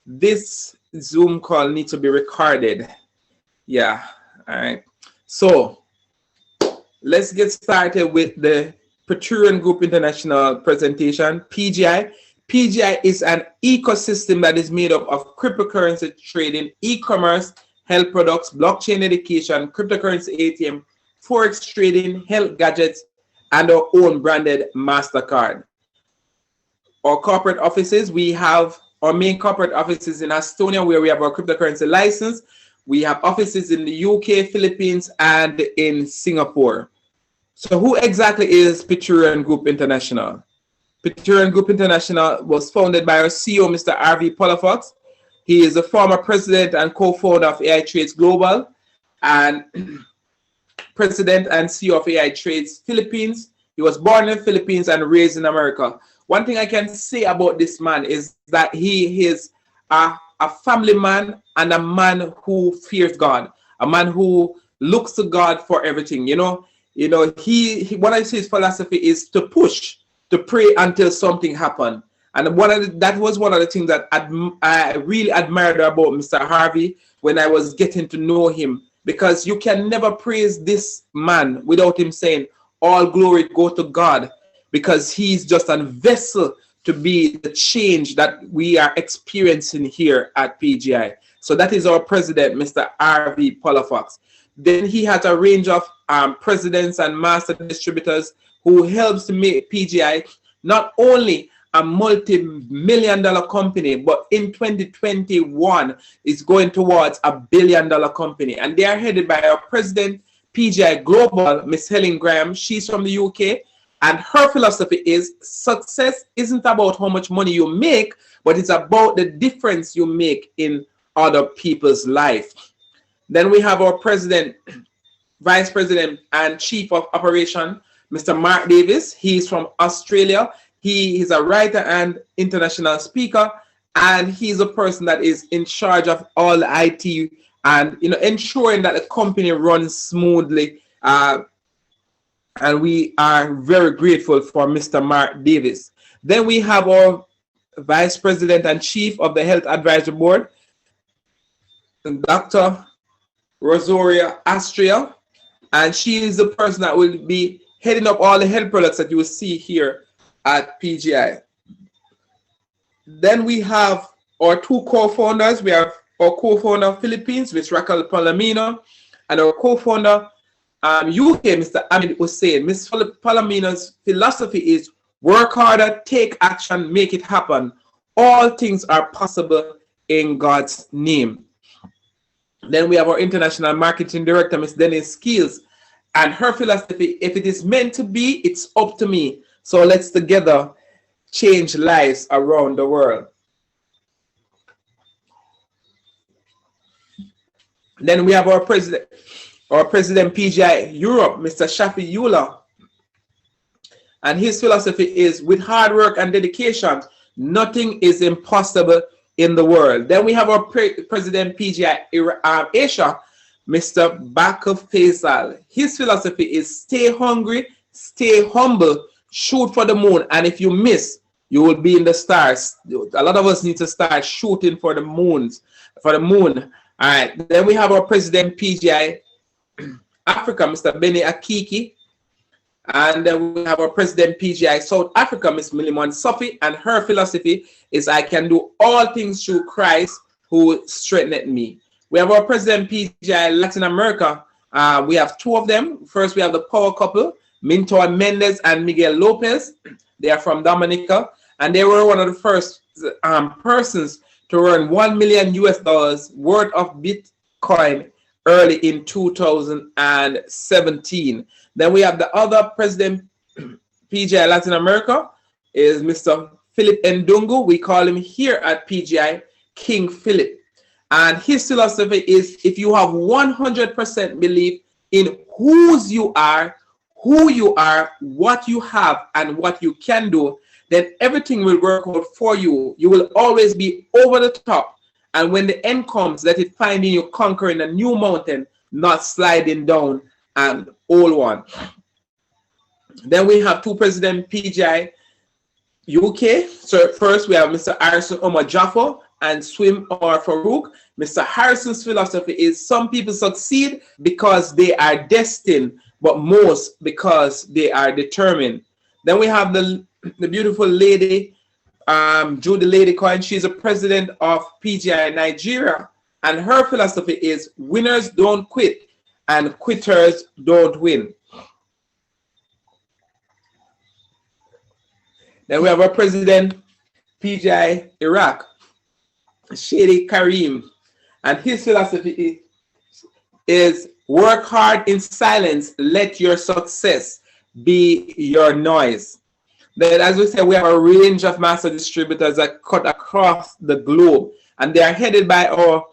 this Zoom call needs to be recorded. Yeah, all right. So let's get started with the Praetorian Group International presentation, PGI. PGI is an ecosystem that is made up of cryptocurrency trading, e-commerce, health products, blockchain education, cryptocurrency ATM, forex trading, health gadgets, and our own branded MasterCard. Our corporate offices, we have our main corporate offices in Estonia, where we have our cryptocurrency license. We have offices in the UK, Philippines, and in Singapore. So who exactly is Praetorian Group International? Praetorian Group International was founded by our CEO, Mr. R.V. Palafox. He is the former president and co-founder of AI Trades Global and president and CEO of AI Trades Philippines. He was born in the Philippines and raised in America. One thing I can say about this man is that he is a family man and a man who fears God, a man who looks to God for everything. He one of his philosophy is to push, to pray until something happens. And that was one of the things that I really admired about Mr. Harvey when I was getting to know him, because you can never praise this man without him saying, all glory go to God, because he's just a vessel to be the change that we are experiencing here at PGI. So that is our president, Mr. R.V. Palafox. Then he has a range of presidents and master distributors who helps to make PGI not only a multi-million-dollar company, but in 2021 is going towards a billion-dollar company. And they are headed by our president, PGI Global, Miss Helen Graham. She's from the UK. And her philosophy is success isn't about how much money you make, but it's about the difference you make in other people's life. Then we have our president, vice president, and chief of operation, Mr. Mark Davis. He's from Australia. He is a writer and international speaker, and he's a person that is in charge of all the IT and ensuring that the company runs smoothly. And we are very grateful for Mr. Mark Davis. Then we have our Vice President and Chief of the Health Advisory Board, Dr. Rosaria Astria, and she is the person that will be heading up all the health products that you will see here at PGI. Then we have our two co-founders. We have our co-founder of Philippines, Ms. Raquel Palomino, and our co-founder UK, Mr. Amid Hussein. Ms. Palomino's philosophy is work harder, take action, make it happen. All things are possible in God's name. Then we have our international marketing director, Ms. Denise Skills, and her philosophy, if it is meant to be, it's up to me. So let's together change lives around the world. Then we have our president PGI Europe, Mr. Shafi Eula. And his philosophy is, with hard work and dedication, nothing is impossible in the world. Then we have our president PGI Asia, Mr. Bakr Faisal. His philosophy is stay hungry, stay humble, shoot for the moon, and if you miss, you will be in the stars. A lot of us need to start shooting for the moon. All right. Then we have our president PGI Africa, Mr. Beni Akiki. And then we have our president PGI South Africa, Ms. Milimon Sophie, and her philosophy is I can do all things through Christ who strengthened me. We have our president PGI Latin America. We have two of them. First, we have the power couple, Mintor Mendez and Miguel Lopez. They are from Dominica, and they were one of the first persons to earn $1 million worth of Bitcoin early in 2017. Then we have the other president, PGI Latin America, is Mr. Philip Ndungu. We call him here at PGI King Philip. And his philosophy is if you have 100% belief in whose you are, who you are, what you have, and what you can do, then everything will work out for you. You will always be over the top. And when the end comes, let it find in you conquering a new mountain, not sliding down an old one. Then we have two president PGI UK. So first we have Mr. Harrison Omar Jaffo, and swim or Farouk. Mr. Harrison's philosophy is some people succeed because they are destined, but most because they are determined. Then we have the beautiful lady, Judy Ladycoin. She's a president of PGI Nigeria, and her philosophy is winners don't quit and quitters don't win. Then we have our president, PGI Iraq, Shady Karim, and his philosophy is work hard in silence, let your success be your noise. Then, as we said, we have a range of master distributors that cut across the globe, and they are headed by our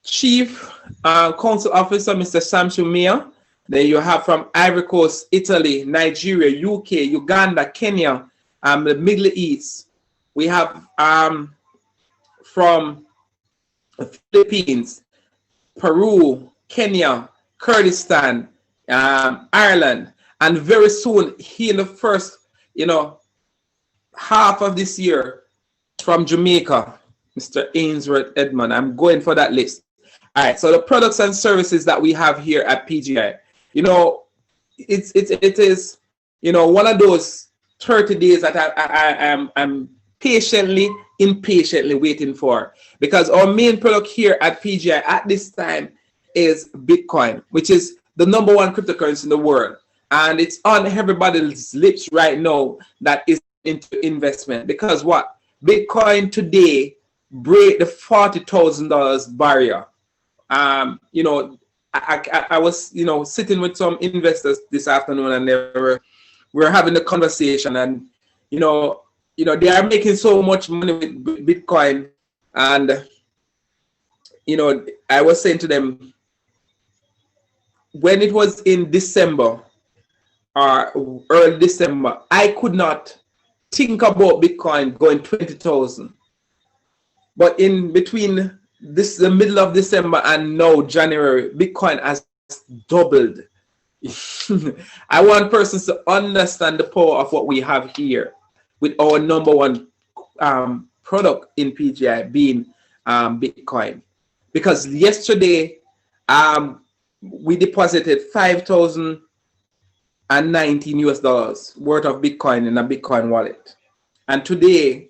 Chief Council Officer, Mr. Sam Shumia. Then you have from Ivory Coast, Italy, Nigeria, UK, Uganda, Kenya, the Middle East. We have from the Philippines, Peru, Kenya, Kurdistan, Ireland, and very soon here in the first, half of this year from Jamaica, Mr. Ainsworth Edmond. I'm going for that list. All right, so the products and services that we have here at PGI, it is one of those 30 days that I'm impatiently waiting for, because our main product here at PGI at this time is Bitcoin, which is the #1 cryptocurrency in the world, and it's on everybody's lips right now that is into investment, because what Bitcoin today break the $40,000 barrier. I was sitting with some investors this afternoon, and we were having a conversation, and they are making so much money with Bitcoin, and I was saying to them, when it was in December or early December, I could not think about Bitcoin going 20,000. But in between the middle of December and now January, Bitcoin has doubled. I want persons to understand the power of what we have here with our #1 product in PGI being Bitcoin. Because yesterday we deposited $5,019 US worth of Bitcoin in a Bitcoin wallet, and today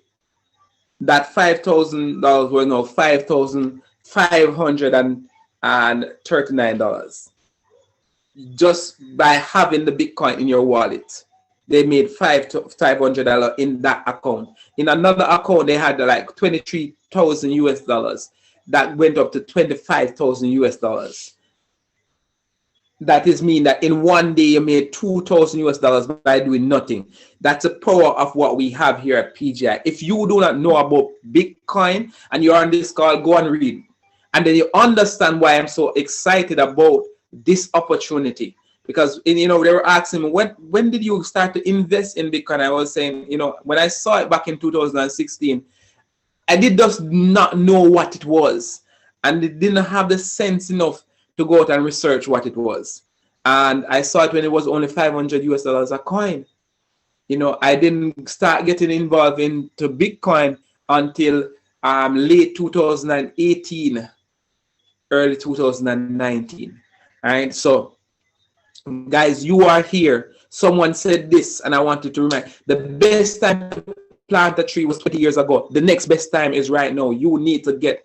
that $5,000 was now $5,539 just by having the Bitcoin in your wallet. They made $500 in that account. In another account, they had like $23,000 US that went up to $25,000 US. That is mean that in one day you made $2,000 US by doing nothing. That's the power of what we have here at PGI. If you do not know about Bitcoin and you're on this call, go and read, and then you understand why I'm so excited about this opportunity. Because they were asking me, when did you start to invest in Bitcoin? I was saying, when I saw it back in 2016, I did just not know what it was, and it didn't have the sense enough to go out and research what it was. And I saw it when it was only $500 US a coin. I didn't start getting involved into Bitcoin until late 2018, early 2019. All right, so guys, you are here. Someone said this, and I wanted to remind, the best time to plant a tree was 20 years ago. The next best time is right now. You need to get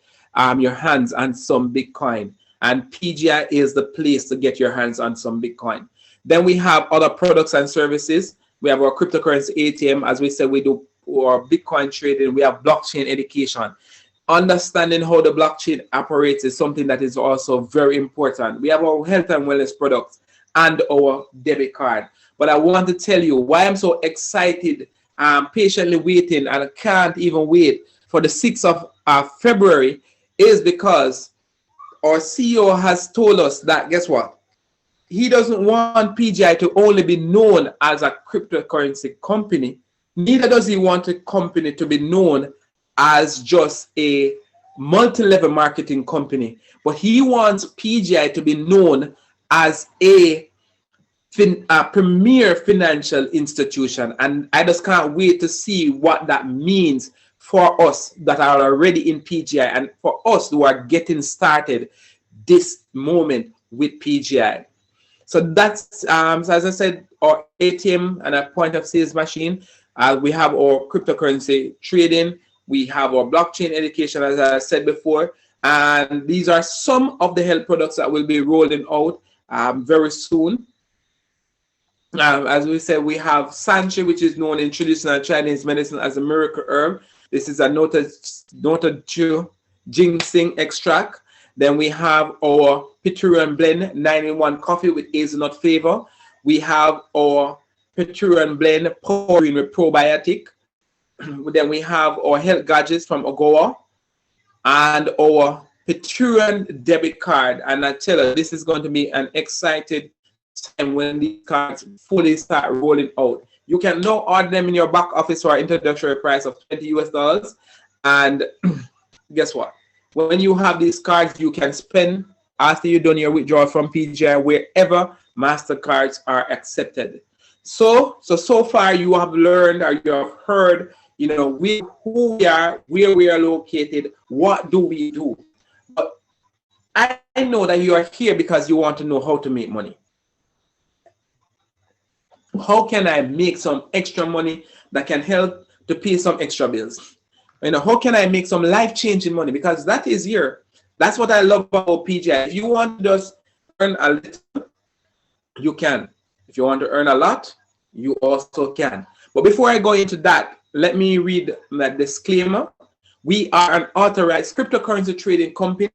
your hands on some Bitcoin, and PGI is the place to get your hands on some Bitcoin. Then we have other products and services. We have our cryptocurrency ATM. As we said, we do our Bitcoin trading. We have blockchain education. Understanding how the blockchain operates is something that is also very important. We have our health and wellness products and our debit card. But I want to tell you why I'm so excited, patiently waiting, and I can't even wait for the 6th of February is because our CEO has told us that, guess what? He doesn't want PGI to only be known as a cryptocurrency company. Neither does he want a company to be known as just a multi-level marketing company. But he wants PGI to be known as a premier financial institution. And I just can't wait to see what that means for us that are already in PGI and for us who are getting started this moment with PGI. So that's, as I said, our ATM and a point of sales machine. We have our cryptocurrency trading. We have our blockchain education, as I said before. And these are some of the health products that will be rolling out very soon. As we said, we have Sanchi, which is known in traditional Chinese medicine as a miracle herb. This is a noted ginseng extract. Then we have our Piturian blend 9-in-1 coffee with hazelnut flavor. We have our Piturian blend pouring with probiotic. Then we have our health gadgets from Ogoa and our Piturian debit card. And I tell you, this is going to be an exciting time when these cards fully start rolling out. You can now order them in your back office for an introductory price of $20 US. And guess what? When you have these cards, you can spend after you've done your withdrawal from PGI wherever MasterCards are accepted. So far you have learned or you have heard, you know, who we are, where we are located, what do we do. But I know that you are here because you want to know how to make money. How can I make some extra money that can help to pay some extra bills? You know, how can I make some life-changing money? Because that is here. That's what I love about PGI. If you want to just earn a little, you can. If you want to earn a lot, you also can. But before I go into that, let me read that disclaimer. We are an authorized cryptocurrency trading company.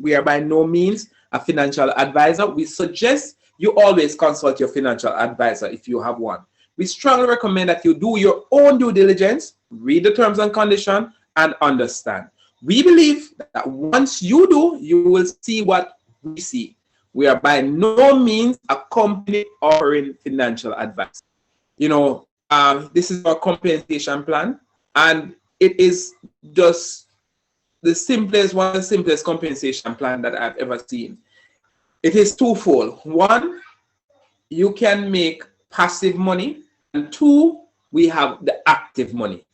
We are by no means a financial advisor. We suggest you always consult your financial advisor if you have one. We strongly recommend that you do your own due diligence, read the terms and conditions, and understand. We believe that once you do, you will see what we see. We are by no means a company offering financial advice. You know, this is our compensation plan, and it is just the simplest, one of the simplest compensation plan that I've ever seen. It is twofold. One, you can make passive money, and two, we have the active money.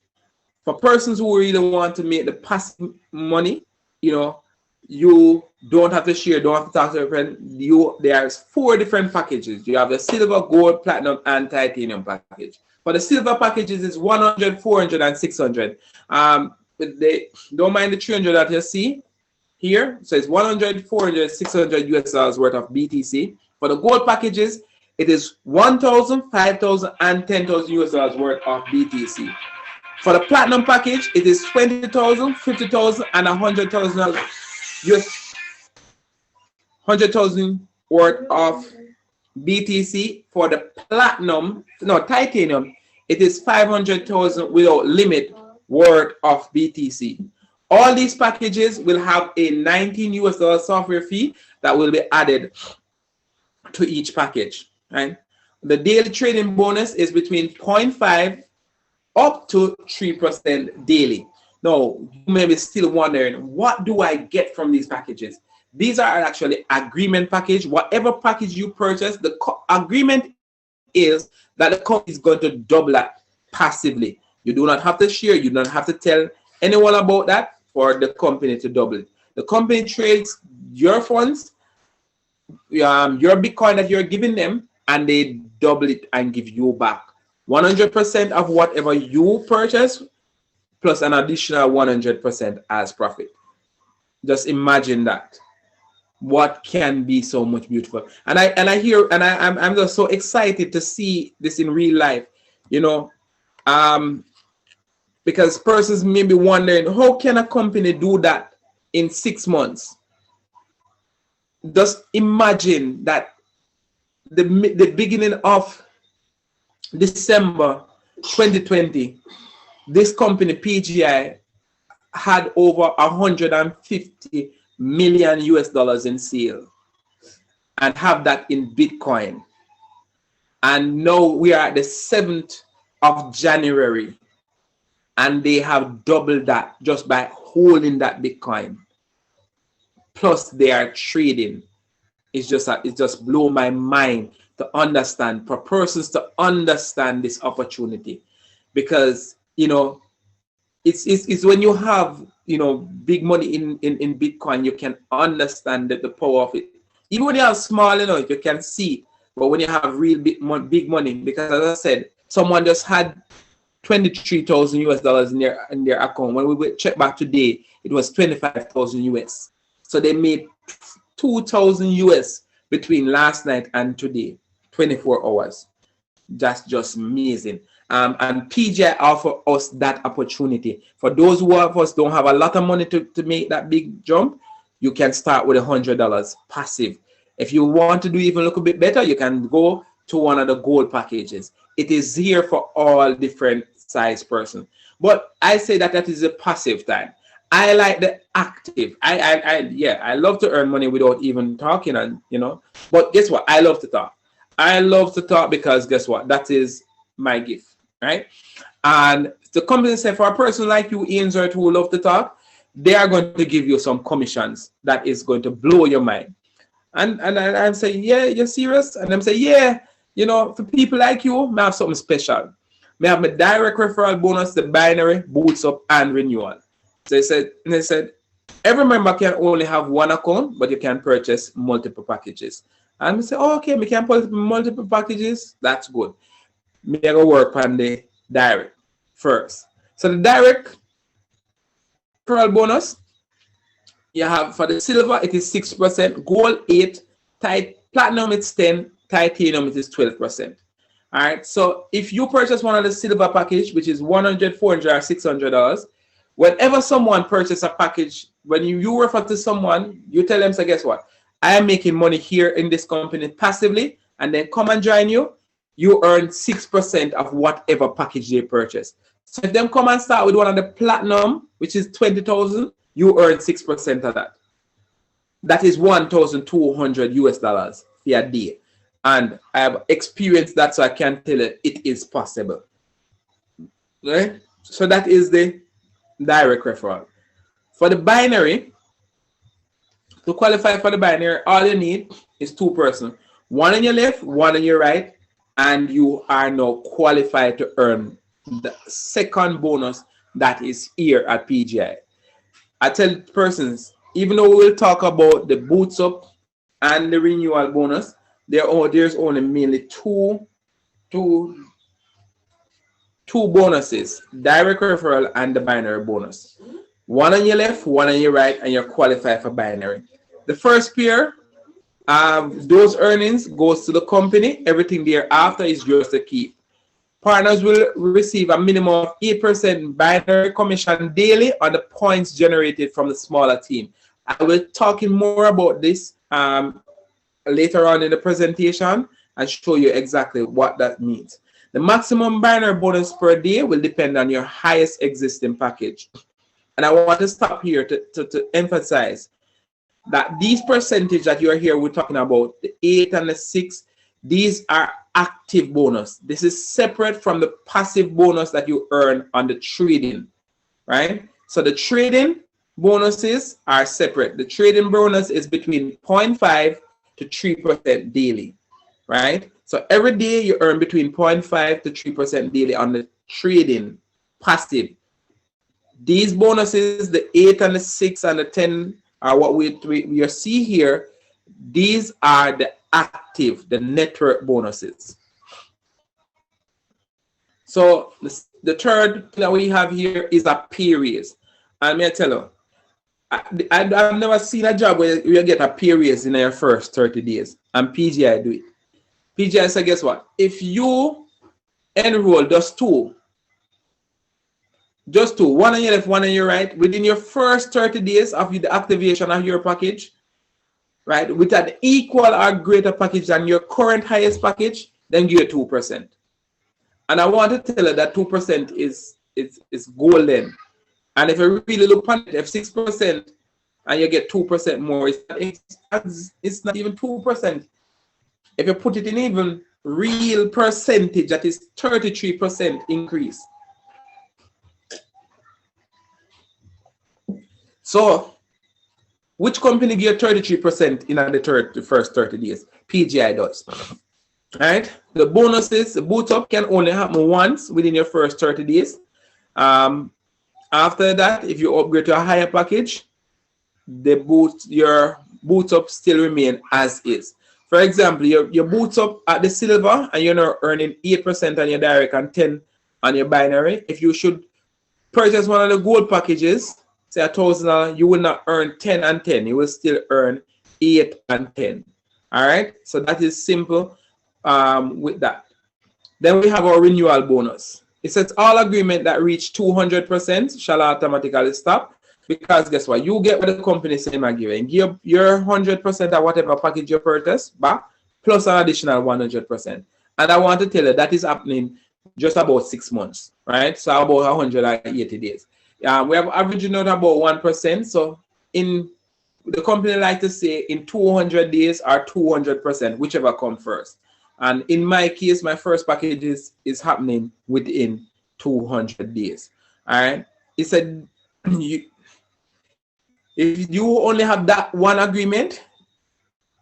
For persons who really want to make the passive money, you know, you don't have to share, don't have to talk to a friend. There's 4 different packages. You have the silver, gold, platinum, and titanium package. For the silver packages, it's 100, 400, and 600. Don't mind the 300 that you see here. So it's 100, 400, 600 US dollars worth of BTC. For the gold packages, it is 1,000, 5,000, and 10,000 US dollars worth of BTC. For the platinum package, it is 20,000, 50,000, and 100,000 US, 100,000 worth of BTC. For the titanium, it is 500,000 without limit worth of BTC. All these packages will have a 19 US dollar software fee that will be added to each package. Right? The daily trading bonus is between 0.5 up to 3% daily. Now, you may be still wondering, what do I get from these packages? These are actually agreement package. Whatever package you purchase, the agreement is that the company is going to double that passively. You do not have to share. You don't have to tell anyone about that for the company to double it. The company trades your funds, your Bitcoin that you're giving them, and they double it and give you back 100% of whatever you purchase, plus an additional 100% as profit. Just imagine that. What can be so much beautiful? And I'm just so excited to see this in real life, you know, because persons may be wondering, how can a company do that in 6 months? Just imagine that the beginning of December 2020, this company PGI had over 150 million US dollars in sale and have that in Bitcoin. And now we are at the 7th of January and they have doubled that just by holding that Bitcoin. Plus they are trading. It just blow my mind to understand, for persons to understand this opportunity. Because, you know, it's when you have, you know, big money in Bitcoin, you can understand the power of it. Even when you have small, you know, you can see. But when you have real big money, because as I said, someone just had 23,000 US dollars in their account. When we check back today, it was 25,000 US. So they made 2,000 US between last night and today, 24 hours. That's just amazing. And PGI offer us that opportunity. For those who of us don't have a lot of money to make that big jump, you can start with $100 passive. If you want to do even a little bit better, you can go to one of the gold packages. It is here for all different size person. But I say that is a passive time. I like the active. I love to earn money without even talking, and you know. But guess what? I love to talk. I love to talk because guess what? That is my gift, right? And the company said for a person like you, Ian, who love to talk, they are going to give you some commissions that is going to blow your mind. And I'm saying, yeah, you're serious? And I'm saying, yeah, you know, for people like you, I have something special. I have my direct referral bonus, the binary, boots up, and renewal. So they said, every member can only have one account, but you can purchase multiple packages. And we say, oh, okay, we can put multiple packages. That's good. Me go work on the direct first. So the direct referral bonus, you have for the silver, it is 6%, gold 8%, platinum it's 10%, titanium it is 12%. All right. So if you purchase one of the silver package, which is $100, $400, or $600, whenever someone purchases a package, when you refer to someone, you tell them, so guess what? I am making money here in this company passively, and then come and join you. You earn 6% of whatever package they purchase. So if them come and start with one of the platinum, which is 20,000, you earn 6% of that. That is 1,200 US dollars for a day. And I have experienced that, so I can tell you it is possible. Right? So that is the direct referral. For the binary, to qualify for the binary, all you need is two persons. One on your left, one on your right, and you are now qualified to earn the second bonus that is here at PGI. I tell persons, even though we will talk about the boots up and the renewal bonus, there's only mainly two bonuses, direct referral and the binary bonus. One on your left, one on your right, and you're qualified for binary. The first pair, those earnings goes to the company. Everything thereafter is yours to keep. Partners will receive a minimum of 8% binary commission daily on the points generated from the smaller team. I will talk more about this later on in the presentation and show you exactly what that means. The maximum binary bonus per day will depend on your highest existing package. And I want to stop here to emphasize that these percentage that you are here, we're talking about the 8 and the 6, these are active bonus. This is separate from the passive bonus that you earn on the trading, right? So the trading bonuses are separate. The trading bonus is between 0.5 to 3% daily, right? So every day you earn between 0.5 to 3% daily on the trading passive. These bonuses, the 8 and the 6 and the 10 are what we see here. These are the active, the network bonuses. So the third that we have here is a pay raise. And may I tell you, I've never seen a job where you get a pay raise in your first 30 days. And PGI do it. PGI said, guess what? If you enroll just two, one on your left, one on your right, within your first 30 days of the activation of your package, right, with an equal or greater package than your current highest package, then give you 2%. And I want to tell you that 2% is golden. And if you really look at it, if 6% and you get 2% more, it's not even 2%. If you put it in even real percentage, that is 33% increase. So, which company give 33% in the first 30 days? PGI does. All right. The bonuses, the boot up can only happen once within your first 30 days. After that, if you upgrade to a higher package, your boots up still remain as is. For example, your boots up at the silver and you're now earning 8% on your direct and 10 on your binary. If you should purchase one of the gold packages, say $1,000, you will not earn 10 and 10. You will still earn 8 and 10. All right. So that is simple with that. Then we have our renewal bonus. It says all agreement that reach 200% shall automatically stop, because guess what? You get what the company say I'm giving. Give your 100% of whatever package you purchase back, plus an additional 100%. And I want to tell you that is happening just about 6 months, right? So about 180 days. We have averaging out about 1%. So in the company like to say in 200 days or 200%, whichever comes first. And in my case, my first package is happening within 200 days. All right. It said if you only have that one agreement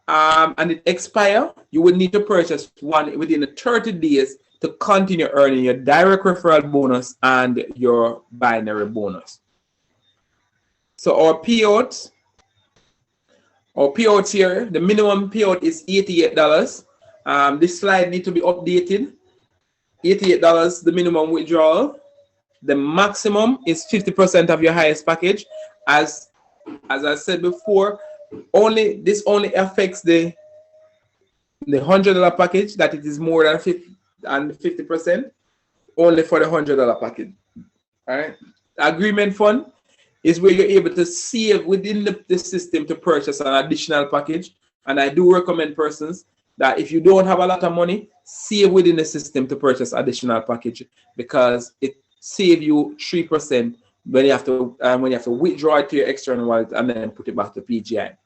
and it expire, you would need to purchase one within 30 days to continue earning your direct referral bonus and your binary bonus. So our payouts here, the minimum payout is $88. This slide needs to be updated. $88, the minimum withdrawal. The maximum is 50% of your highest package. As I said before, this only affects the $100 package, that it is more than 50%, only for the $100 package. All right. Agreement fund is where you're able to save within the system to purchase an additional package. And I do recommend persons that if you don't have a lot of money, save within the system to purchase additional package, because it saves you 3% when you have to withdraw it to your external wallet and then put it back to PGI.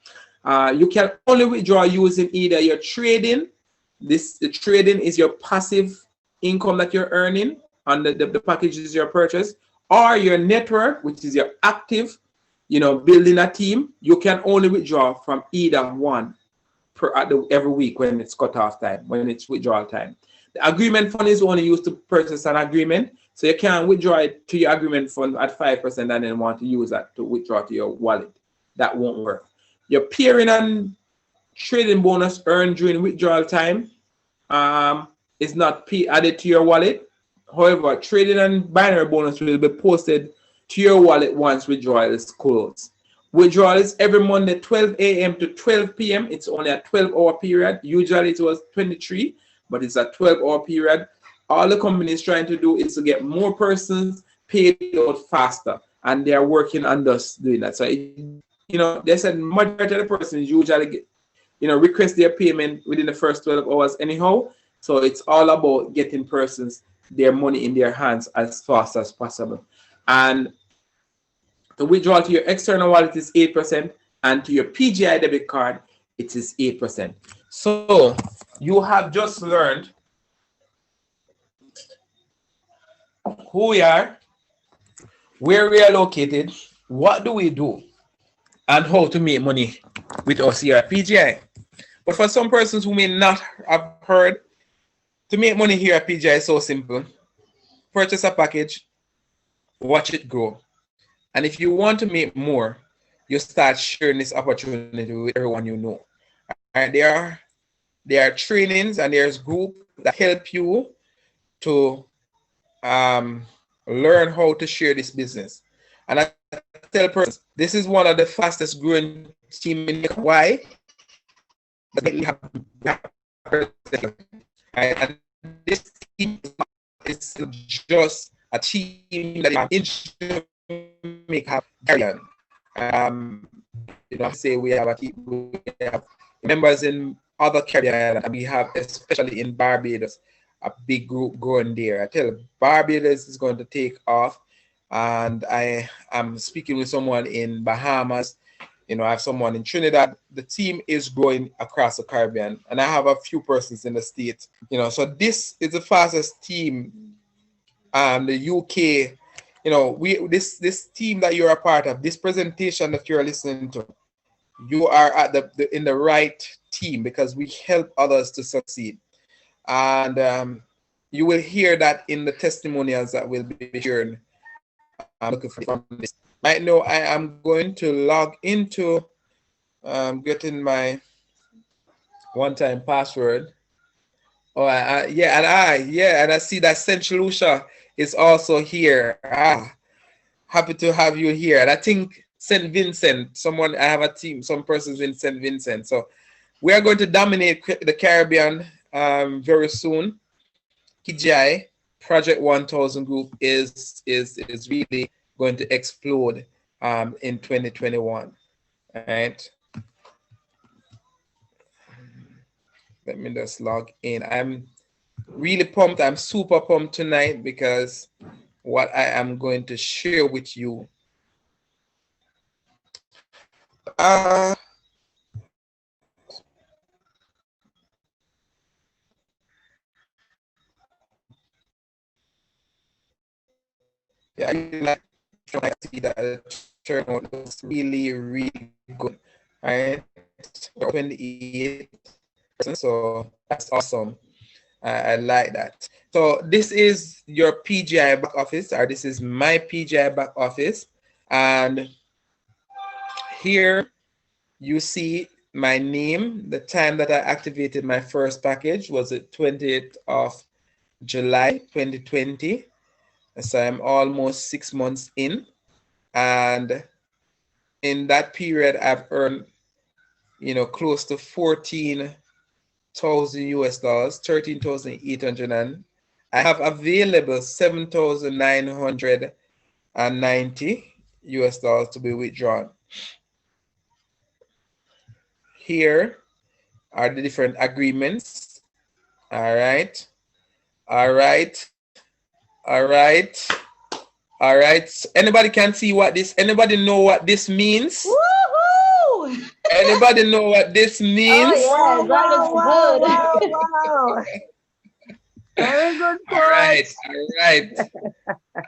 You can only withdraw using either your trading. The trading is your passive income that you're earning on the packages you purchase, or your network, which is your active, building a team. You can only withdraw from either one every week when it's cutoff time, when it's withdrawal time. The agreement fund is only used to purchase an agreement, so you can't withdraw it to your agreement fund at 5% and then want to use that to withdraw to your wallet. That won't work. Your peering and trading bonus earned during withdrawal time is not added to your wallet. However, trading and binary bonus will be posted to your wallet once withdrawal is closed. Withdrawal is every Monday, 12 a.m. to 12 p.m. It's only a 12-hour period. Usually it was 23, but it's a 12-hour period. All the company is trying to do is to get more persons paid out faster, and they are working on us doing that. So, they said majority of the persons usually request their payment within the first 12 hours anyhow. So it's all about getting persons their money in their hands as fast as possible. And the withdrawal to your external wallet is 8%, and to your PGI debit card, it is 8%. So you have just learned who we are, where we are located, what do we do, and how to make money with us here at PGI. But for some persons who may not have heard, to make money here at PGI is so simple. Purchase a package, watch it grow. And if you want to make more, you start sharing this opportunity with everyone you know. And there are trainings and there's groups that help you to learn how to share this business. And I tell persons, this is one of the fastest growing teams in the why. And this team is just a team that is make have say we have members in other Caribbean, and we have especially in Barbados a big group growing there. I tell you, Barbados is going to take off, and I am speaking with someone in Bahamas. I have someone in Trinidad. The team is growing across the Caribbean, and I have a few persons in the States. So this is the fastest team. The UK. This team that you're a part of, this presentation that you're listening to, you are at in the right team, because we help others to succeed. And you will hear that in the testimonials that we'll be sharing I'm looking for this. Right now, I am going to log into getting my one-time password. Oh, and I see that Central Lucia is also here. Happy to have you here. And I think St. Vincent, I have a team, some persons in St. Vincent. So we are going to dominate the Caribbean very soon. PGI Project 1000 group is really going to explode in 2021. All right. Let me just log in. I'm really pumped. I'm super pumped tonight because what I am going to share with you. Yeah, I see that the turnout looks really, really good. All right, 28%. So that's awesome. I like that. So this is your PGI back office, or this is my PGI back office. And here you see my name. The time that I activated my first package was the 20th of July 2020. So I'm almost 6 months in. And in that period, I've earned, close to 14,000 US dollars, 13,800, and I have available 7,990 US dollars to be withdrawn. Here are the different agreements. All right. Anybody can see what this, anybody know what this means? Woohoo! Anybody know what this means? Oh, yeah, that looks good. Wow. Very good, Coach.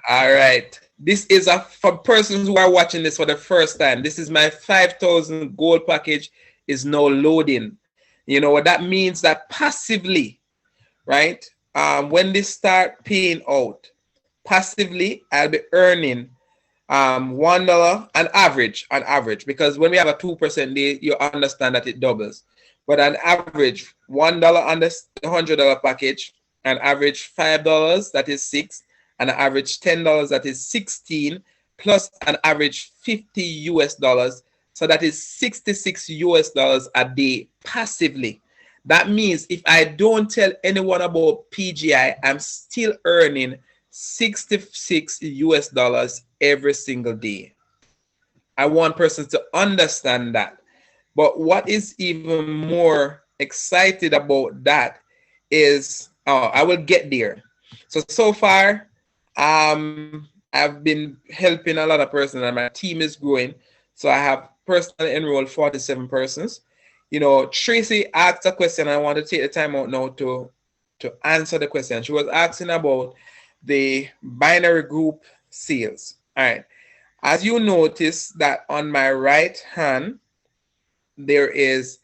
All right. This is for persons who are watching this for the first time. This is my 5,000 gold package is now loading. You know what that means? That passively, right? When they start paying out, passively, I'll be earning $1 on average, because when we have a 2% day, you understand that it doubles. But on average, $1 on the $100 package, an average $5, that is 6, and an average $10, that is 16, plus an average 50 US dollars, so that is 66 US dollars a day passively. That means if I don't tell anyone about PGI, I'm still earning 66 US dollars every single day. I want persons to understand that. But what is even more excited about that is, I will get there. So far, I've been helping a lot of persons and my team is growing. So I have personally enrolled 47 persons. Tracy asked a question. I want to take the time out now to answer the question. She was asking about the binary group sales. All right. As you notice that on my right hand, there is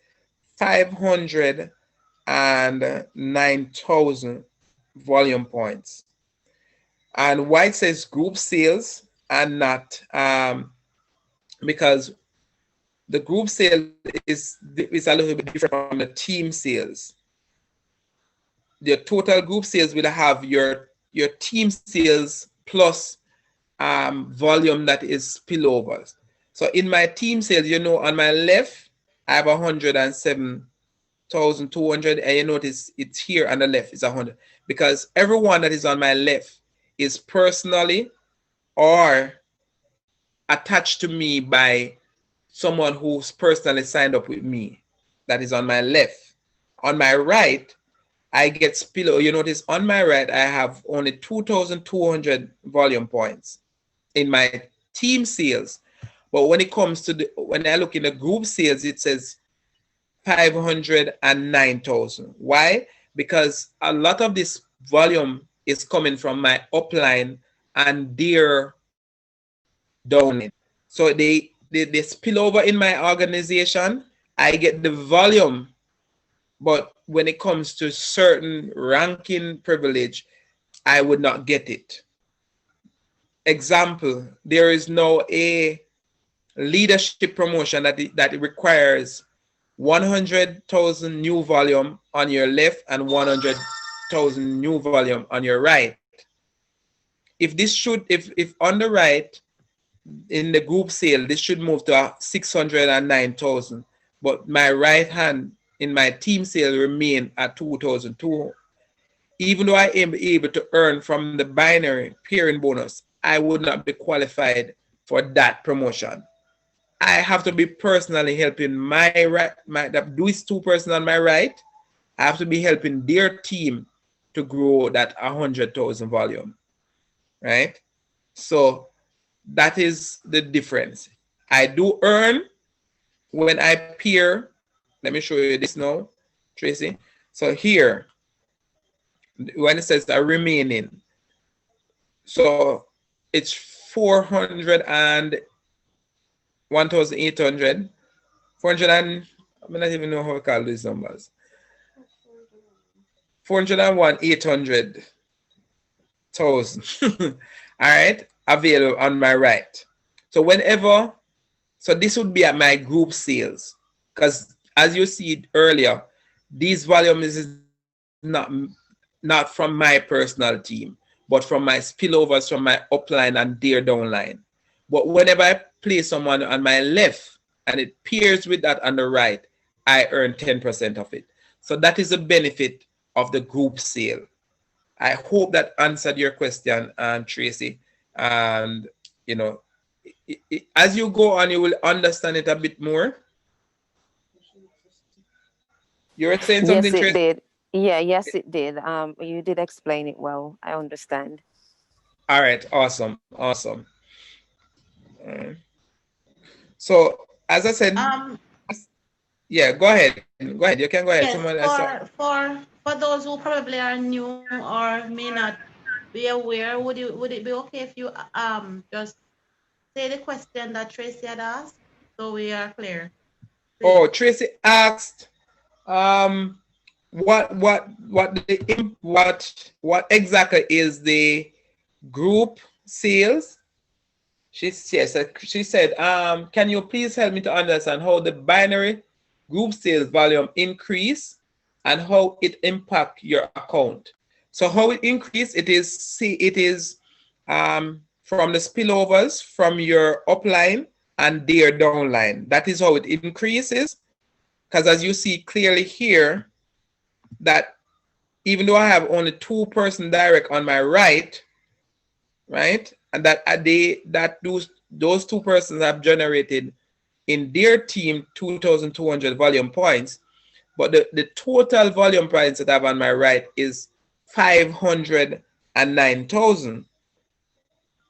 509,000 volume points. And why it says group sales and not, because the group sale is a little bit different from the team sales. The total group sales will have your team sales plus volume that is spillovers. So in my team sales, on my left, I have 107,200, and you notice it's here on the left is 100, because everyone that is on my left is personally or attached to me by someone who's personally signed up with me. That is on my left. On my right, I get spillover. You notice on my right, I have only 2,200 volume points in my team sales. But when it comes to when I look in the group sales, it says 509,000. Why? Because a lot of this volume is coming from my upline and their downline. So they spill over in my organization. I get the volume, but when it comes to certain ranking privilege, I would not get it. example, there is now a leadership promotion that it requires 100,000 new volume on your left and 100,000 new volume on your right. If this should, if on the right in the group sale, this should move to 609,000, but my right hand in my team sale remain at 2,200. Even though I am able to earn from the binary pairing bonus, I would not be qualified for that promotion. I have to be personally helping my right, these two persons on my right. I have to be helping their team to grow that 100,000 volume, right? So that is the difference. I do earn when I pair. Let me show you this now, Tracy. So here, when it says the remaining, so it's 400 and 1,800, 400 and, I don't even know how to call these numbers. 401, 800,000. All right, available on my right. So whenever, so this would be at my group sales, because as you see earlier, these volumes is not from my personal team, but from my spillovers from my upline and their downline. But whenever I place someone on my left and it pairs with that on the right, I earn 10% of it. So that is the benefit of the group sale. I hope that answered your question, Tracy. And, you know, as you go on, you will understand it a bit more. You were saying something, Yes, it Tracy? did. Yeah, yes, it did. You did explain it well. I understand. All right, awesome, awesome. So, as I said, yeah, go ahead. Go ahead. You can go ahead. Yes, Someone for those who probably are new or may not be aware, would it be okay if you just say the question that Tracy had asked so we are clear? Please. Oh, Tracy asked, what exactly is the group sales? She said, can you please help me to understand how the binary group sales volume increase and how it impact your account? So how it increase, it is from the spillovers from your upline and their downline. That is how it increases. Because as you see clearly here, that even though I have only 2 person direct on my right, and that those 2 persons have generated in their team 2,200 volume points, but the total volume points that I have on my right is 509,000.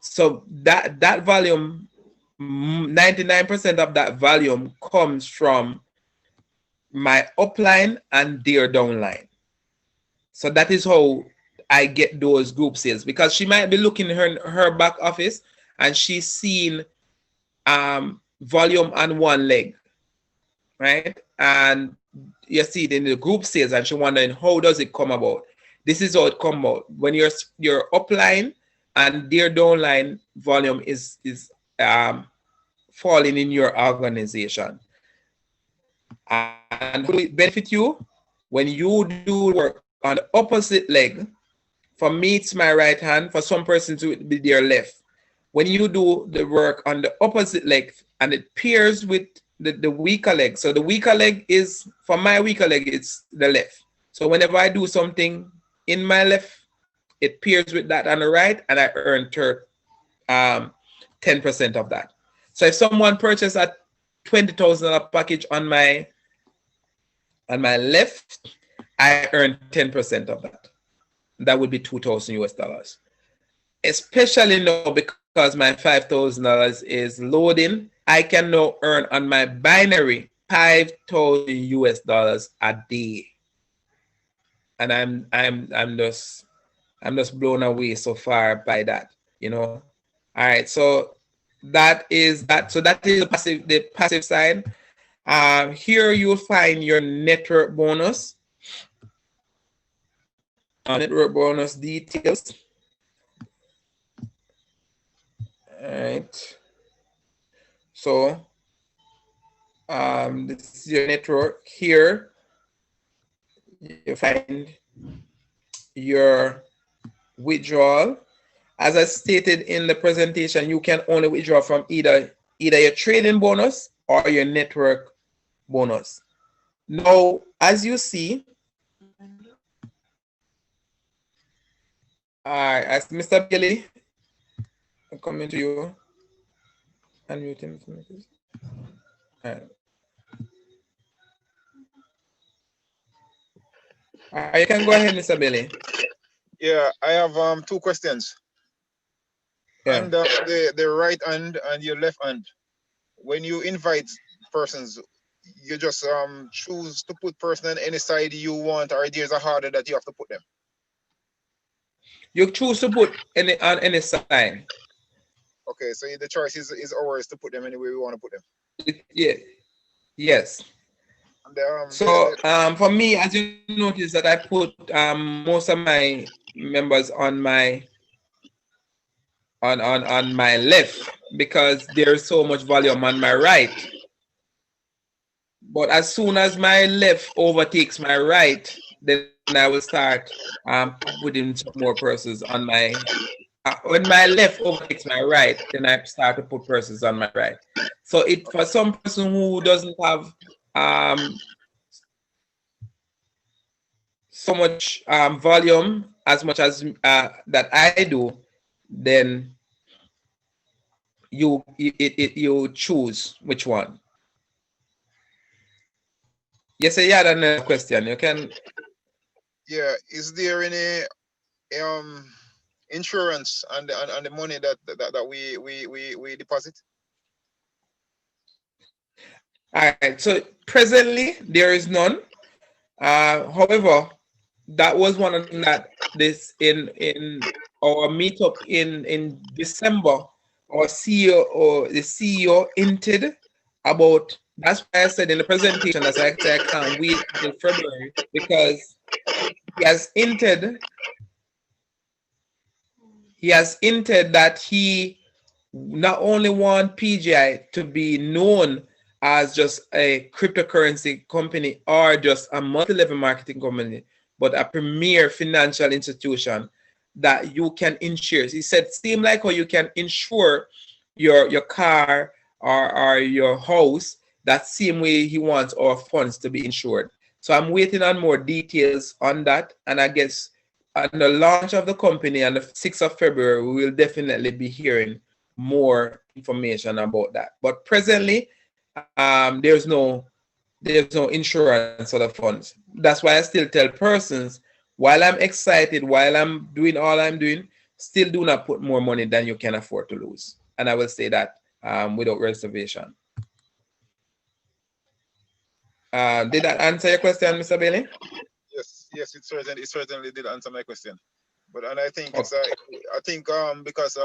So that volume, 99% of that volume comes from my upline and their downline. So that is how I get those group sales, because she might be looking in her back office and she's seen volume on one leg, right? And you see it in the group sales and she's wondering, how does it come about? This is how it come about. When your upline and their downline volume is falling in your organization. And how will it benefit you? When you do work on the opposite leg, for me, it's my right hand. For some persons, it will be their left. When you do the work on the opposite leg and it pairs with the weaker leg. So the weaker leg is, for my weaker leg, it's the left. So whenever I do something in my left, it pairs with that on the right, and I earn 10% of that. So if someone purchased a $20,000 package on my left, I earn 10% of that. That would be $2,000 US. Especially now, because my $5,000 is loading, I can now earn on my binary $5,000 US a day. And I'm just blown away so far by that, you know. All right, so that is that. So that is the passive side. Here you'll find your network bonus. Network bonus details. All right. So this is your network. Here you find your withdrawal. As I stated in the presentation, you can only withdraw from either your trading bonus or your network bonus. Now, as you see, as Mr. Bailey, I'm coming to you. Unmute him. All right. You can go ahead, Mr. Bailey. Yeah, I have two questions. Yeah. And the right hand and your left hand, when you invite persons, you just choose to put person on any side you want, or there's a harder that you have to put them? You choose to put on any side. Okay, so the choice is ours to put them anywhere we want to put them. Yeah. Yes. And, so for me, as you notice that I put most of my members on my on my left because there's so much volume on my right. But as soon as my left overtakes my right, then I will start putting some more persons on my. When my left overtakes my right, then I start to put persons on my right. So for some person who doesn't have so much volume as much as that I do, then you choose which one. Yes, I had another question. You can. Yeah, is there any insurance on the money that we deposit? All right. So presently there is none. However, that was one of them that this in our meetup in December, our CEO or the CEO hinted about. That's why I said in the presentation that I can't wait until February because he has hinted that he not only want PGI to be known as just a cryptocurrency company or just a multi-level marketing company, but a premier financial institution that you can insure. He said, same like how you can insure your car or your house, that same way he wants our funds to be insured. So I'm waiting on more details on that. And I guess on the launch of the company on the 6th of February, we will definitely be hearing more information about that. But presently, there's no insurance for the funds. That's why I still tell persons, while I'm excited, while I'm doing all I'm doing, still do not put more money than you can afford to lose. And I will say that without reservation. Did that answer your question, Mr. Bailey? Yes, it certainly did answer my question. But and I think because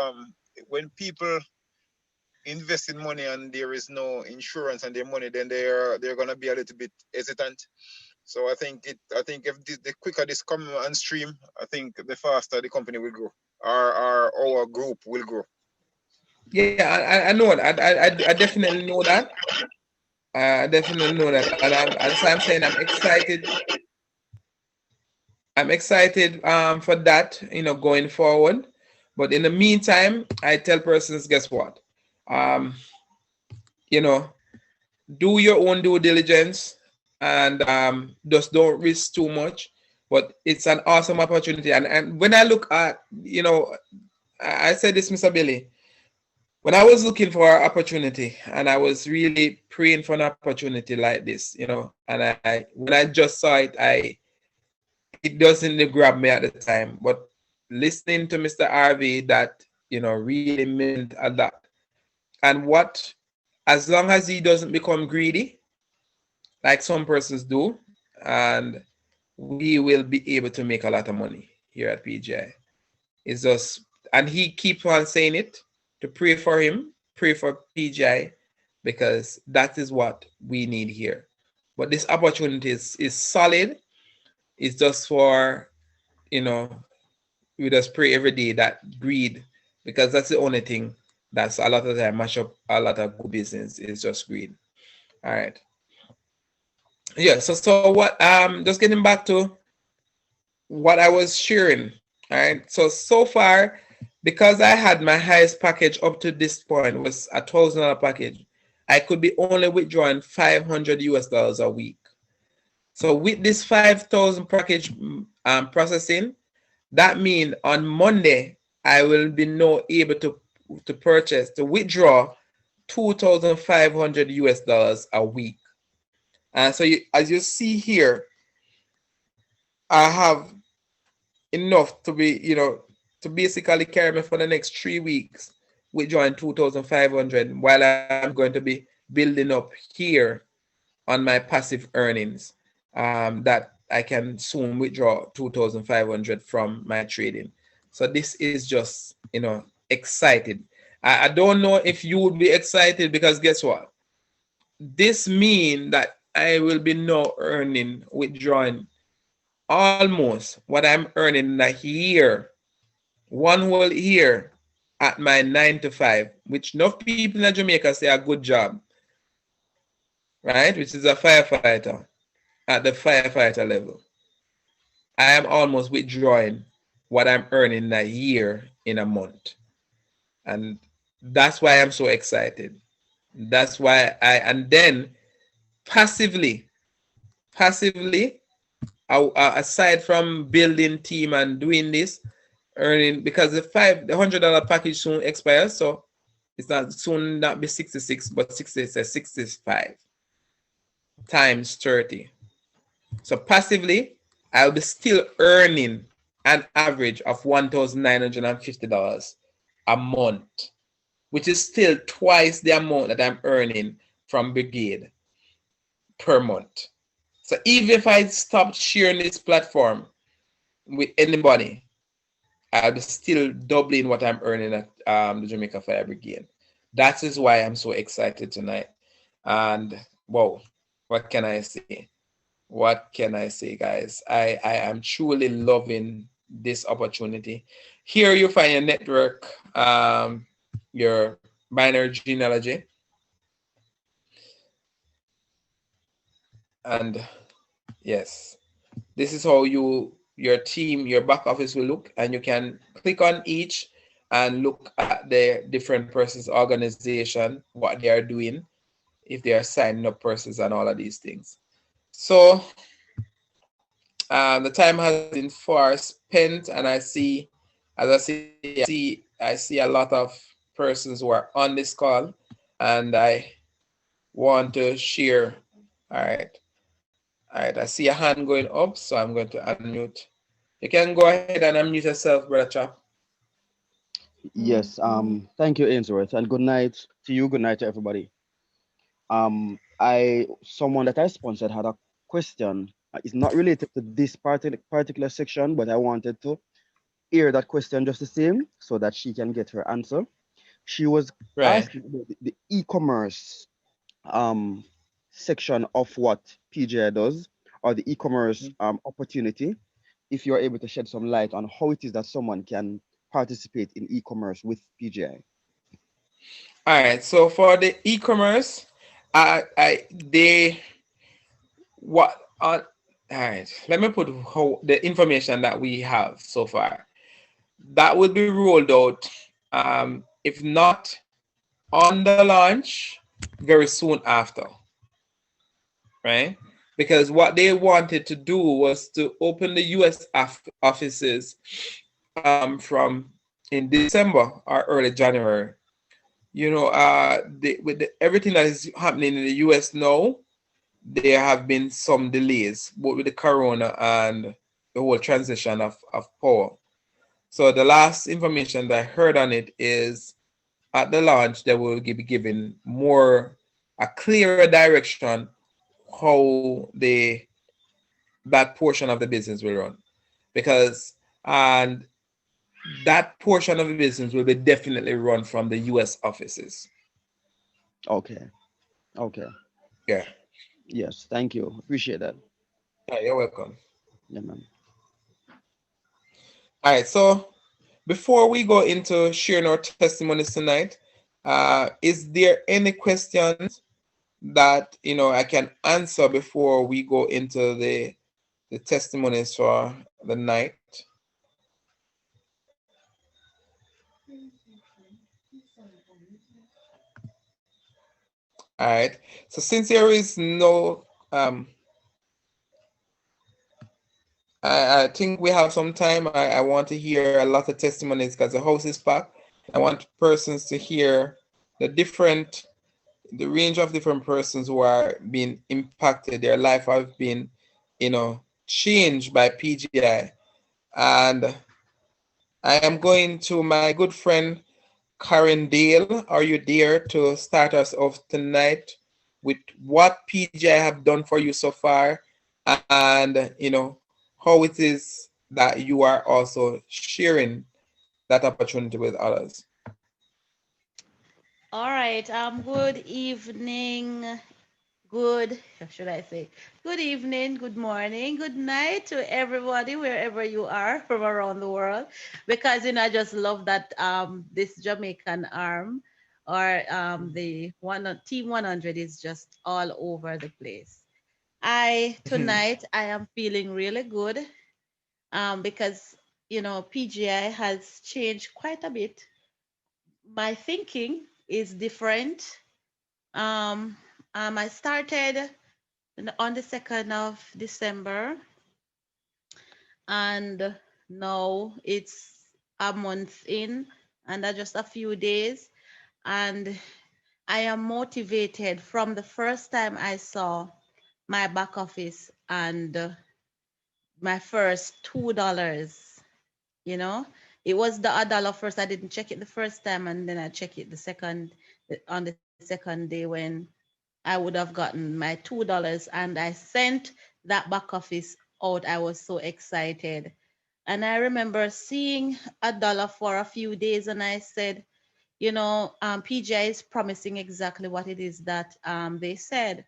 when people invest in money and there is no insurance on their money, then they're gonna be a little bit hesitant. So I think if the quicker this comes on stream, I think the faster the company will grow, our group will grow. Yeah, I know that. I definitely know that. I definitely know that, and I'm saying I'm excited. I'm excited for that, going forward. But in the meantime, I tell persons, guess what? Do your own due diligence and just don't risk too much. But it's an awesome opportunity. And when I look at, I said this, Mr. Billy, when I was looking for an opportunity and I was really praying for an opportunity like this, and when I just saw it, it doesn't grab me at the time. But listening to Mr. RV, that, really meant a lot. And as long as he doesn't become greedy, like some persons do, and we will be able to make a lot of money here at PGI. It's just, and he keeps on saying it, to pray for him, pray for PGI, because that is what we need here. But this opportunity is solid. It's just for, we just pray every day that greed, because that's the only thing That's a lot of time mash up a lot of good business is just greed. All right. Yeah, so what just getting back to what I was sharing. All right. So far, because I had my highest package up to this point was a $1,000 package, I could be only withdrawing $500 a week. So with this 5,000 package processing, that means on Monday I will be now able to withdraw $2,500 a week. And so as you see here, I have enough to be, to basically carry me for the next 3 weeks, withdrawing 2,500 while I'm going to be building up here on my passive earnings, that I can soon withdraw 2,500 from my trading. So this is just, excited. I don't know if you would be excited, because guess what? This means that I will be now withdrawing almost what I'm earning in a year, one whole year at my 9 to 5, which enough people in Jamaica say a good job, right? Which is a firefighter at the firefighter level. I am almost withdrawing what I'm earning in a year in a month. And that's why I'm so excited. That's why and then passively, aside from building team and doing this, earning, because the $100 package soon expires, so it's not be 66, but 65 times 30. So passively, I'll be still earning an average of $1,950 a month, which is still twice the amount that I'm earning from Brigade per month. So even if I stop sharing this platform with anybody, I'll be still doubling what I'm earning at the Jamaica Fire Brigade. That is why I'm so excited tonight. And wow, what can I say? What can I say, guys? I am truly loving this opportunity. Here you find your network, your binary genealogy. And yes, this is how your team, your back office will look, and you can click on each and look at the different persons' organization, what they are doing, if they are signing up persons and all of these things. So the time has been far spent, and I see a lot of persons who are on this call, and I want to share. All right, I see a hand going up, so I'm going to unmute. You can go ahead and unmute yourself, Brother Chap. Yes, thank you, Ainsworth, and good night to you. Good night to everybody. Someone that I sponsored had a question. It's not related to this particular section, but I wanted to hear that question just the same so that she can get her answer. She was asking about the e-commerce section of what PGI does, or the e-commerce opportunity. If you're able to shed some light on how it is that someone can participate in e-commerce with PGI. All right. So for the e-commerce, all right. Let me put the information that we have so far. That will be rolled out, if not on the launch, very soon after. Right? Because what they wanted to do was to open the US offices from in December or early January. With everything that is happening in the US now, there have been some delays, both with the corona and the whole transition of power. So the last information that I heard on it is at the launch, they will be given a clearer direction how that portion of the business will run. And that portion of the business will be definitely run from the US offices. Okay. Yeah. Yes, thank you. Appreciate that. Yeah, you're welcome. Yeah, man. All right, so before we go into sharing our testimonies tonight, Is there any questions that I can answer before we go into the testimonies for the night? All right. So since there is no, I think we have some time. I want to hear a lot of testimonies because the house is packed. I want persons to hear the range of different persons who are being impacted. Their life have been, changed by PGI. And I am going to my good friend Karen Dale. Are you there to start us off tonight with what PGI have done for you so far, and how it is that you are also sharing that opportunity with others? All right. Good evening. How should I say? Good evening, good morning, good night to everybody, wherever you are from around the world. Because I just love that this Jamaican arm or the Team 100 is just all over the place. Tonight I am feeling really good because PGI has changed quite a bit. My thinking is different. I started on the 2nd of December, and now it's a month in, and just a few days, and I am motivated from the first time I saw my back office and my first $2. It was the $1 first. I didn't check it the first time, and then I check it on the second day when I would have gotten my $2, and I sent that back office out. I was so excited. And I remember seeing $1 for a few days, and I said, PGI is promising exactly what it is that they said.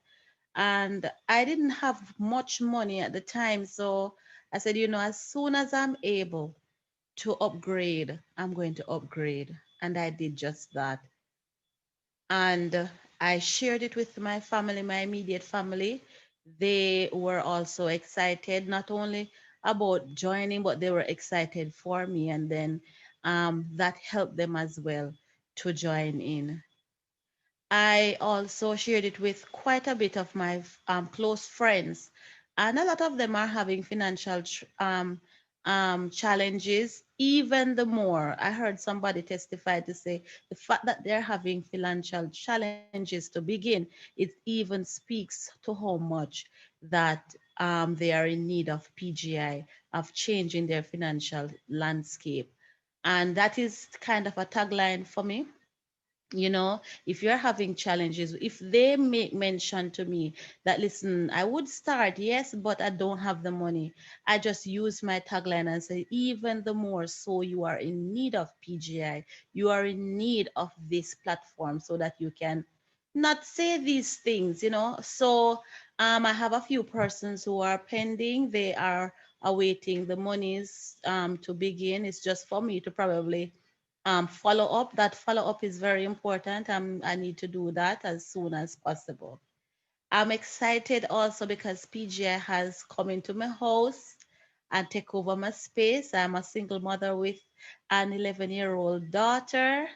And I didn't have much money at the time. So I said, as soon as I'm able to upgrade, I'm going to upgrade. And I did just that. And I shared it with my family, my immediate family. They were also excited, not only about joining, but they were excited for me. And then that helped them as well to join in. I also shared it with quite a bit of my close friends, and a lot of them are having financial challenges. Even the more, I heard somebody testify to say the fact that they're having financial challenges to begin, it even speaks to how much that they are in need of PGI, of changing their financial landscape. And that is kind of a tagline for me. If you're having challenges, if they make mention to me that, listen, I would start, yes, but I don't have the money, I just use my tagline and say, even the more so you are in need of PGI, you are in need of this platform so that you can not say these things. So I have a few persons who are pending. They are awaiting the monies to begin. It's just for me to probably follow up. That follow up is very important. I need to do that as soon as possible. I'm excited also because PGI has come into my house and take over my space. I'm a single mother with an 11-year-old daughter.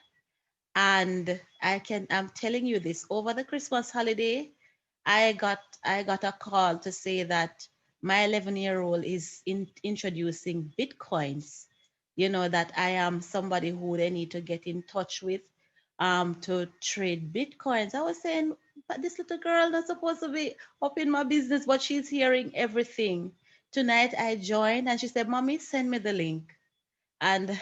And I'm telling you this, over the Christmas holiday, I got a call to say that my 11-year-old is introducing Bitcoins. That I am somebody who they need to get in touch with to trade Bitcoins. I was saying, but this little girl not supposed to be up in my business, but she's hearing everything. Tonight I joined and she said, Mommy, send me the link. And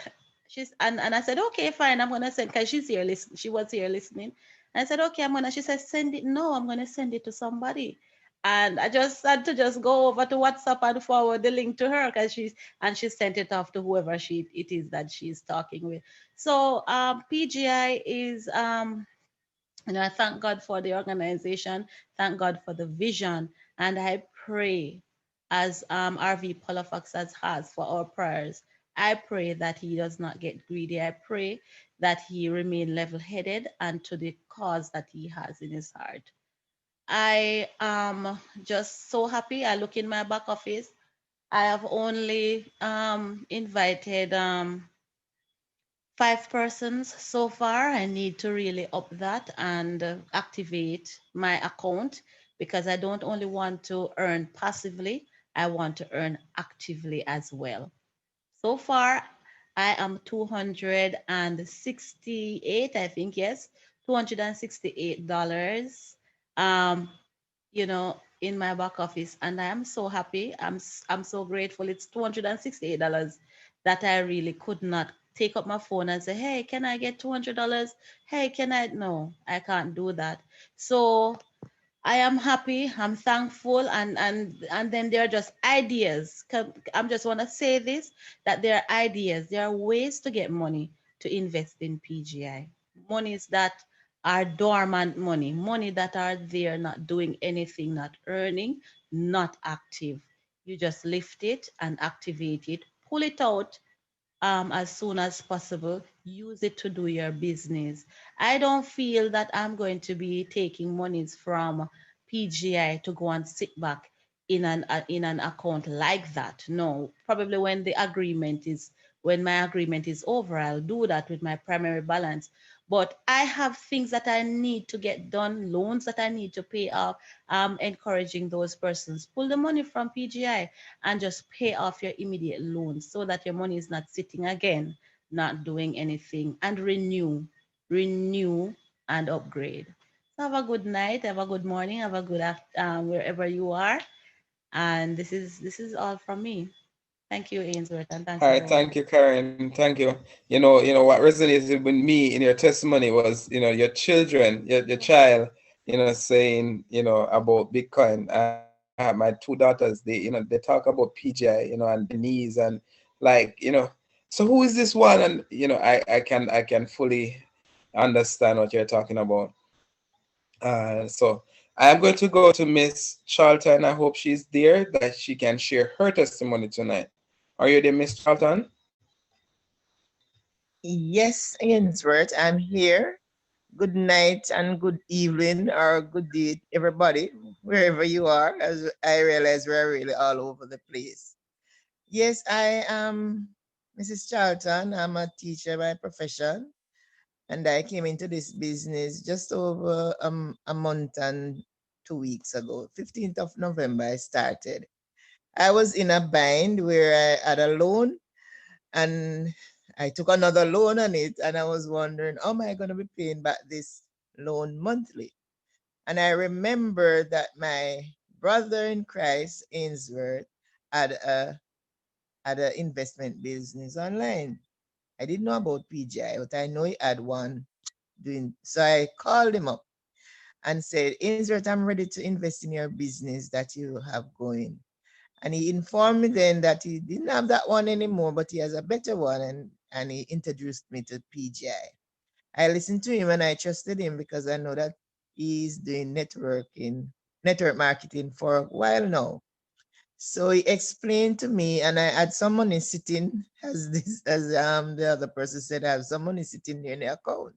and I said, okay, fine, I'm gonna send, because she was here listening. And I said, okay, she said, send it. No, I'm gonna send it to somebody. And I just had to just go over to WhatsApp and forward the link to her, because she sent it off to whoever it is that she's talking with. So PGI is I thank God for the organization, thank God for the vision, and I pray as RV Polofax has for our prayers. I pray that he does not get greedy. I pray that he remain level-headed and to the cause that he has in his heart. I am just so happy. I look in my back office. I have only invited 5 persons so far. I need to really up that and activate my account because I don't only want to earn passively, I want to earn actively as well. So far, I am 268, I think, yes, $268. In my back office, and I am so happy. I'm so grateful. It's $268 that I really could not take up my phone and say, "Hey, can I get $200? Hey, can I?" No, I can't do that. So I am happy. I'm thankful, and then there are just ideas. I'm just want to say this that there are ideas. There are ways to get money to invest in PGI. Monies that are dormant money that are there, not doing anything, not earning, not active. You just lift it and activate it, pull it out as soon as possible. Use it to do your business. I don't feel that I'm going to be taking monies from PGI to go and sit back in an account like that. No, probably when my agreement is over, I'll do that with my primary balance. But I have things that I need to get done, loans that I need to pay off. Encouraging those persons, pull the money from PGI and just pay off your immediate loans so that your money is not sitting again, not doing anything, and renew and upgrade. So have a good night, have a good morning, have a good wherever you are. And this is all from me. Thank you, Ainsworth, and thanks All right, everyone. thank you, Karen. Thank you. What resonated with me in your testimony was, your children, your child, saying, about Bitcoin. I have my 2 daughters, they talk about PGI, and the needs and like, so who is this one? And I can fully understand what you're talking about. So I am going to go to Miss Charlton. I hope she's there, that she can share her testimony tonight. Are you there, Miss Charlton? Yes, Ainsworth, I'm here. Good night and good evening or good day, everybody, wherever you are, as I realize we're really all over the place. Yes, I am Mrs. Charlton. I'm a teacher by profession, and I came into this business just over a month and 2 weeks ago. 15th of November, I started. I was in a bind where I had a loan and I took another loan on it, and I was wondering, how am I going to be paying back this loan monthly? And I remember that my brother in Christ, Ainsworth, had an investment business online. I didn't know about PGI, but I know he had one doing. So I called him up and said, Ainsworth, I'm ready to invest in your business that you have going. And he informed me then that he didn't have that one anymore, but he has a better one, and he introduced me to PGI. I listened to him and I trusted him because I know that he's doing network marketing for a while now. So he explained to me, and I had some money sitting, as the other person said, I have some money sitting in the account.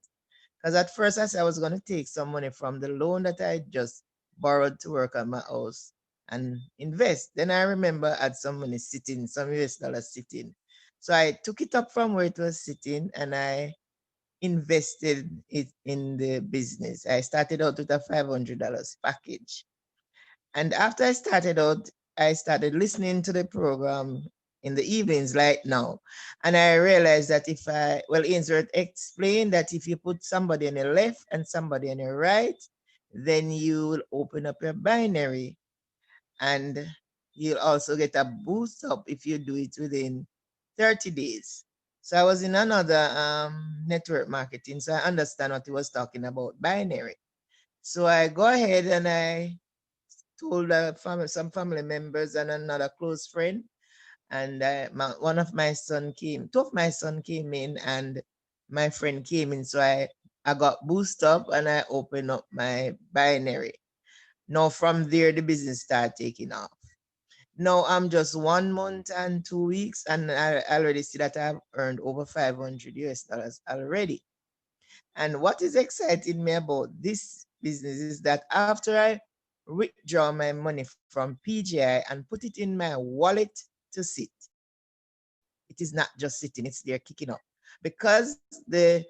Because at first I said I was going to take some money from the loan that I just borrowed to work on my house and invest. Then I remember I had some money sitting, some US dollars sitting. So I took it up from where it was sitting and I invested it in the business. I started out with a $500 package. And after I started out, I started listening to the program in the evenings like now. And I realized that Ainsworth explained that if you put somebody on the left and somebody on the right, then you will open up your binary. And you'll also get a boost up if you do it within 30 days. So I was in another network marketing, so I understand what he was talking about, binary. So I go ahead and I told some family members and another close friend, and two of my son came in, and my friend came in. So I got boosted up and I opened up my binary. Now from there, the business started taking off. Now I'm just 1 month and 2 weeks, and I already see that I've earned over $500 already. And what is exciting me about this business is that after I withdraw my money from PGI and put it in my wallet to sit, it is not just sitting, it's there kicking up. Because the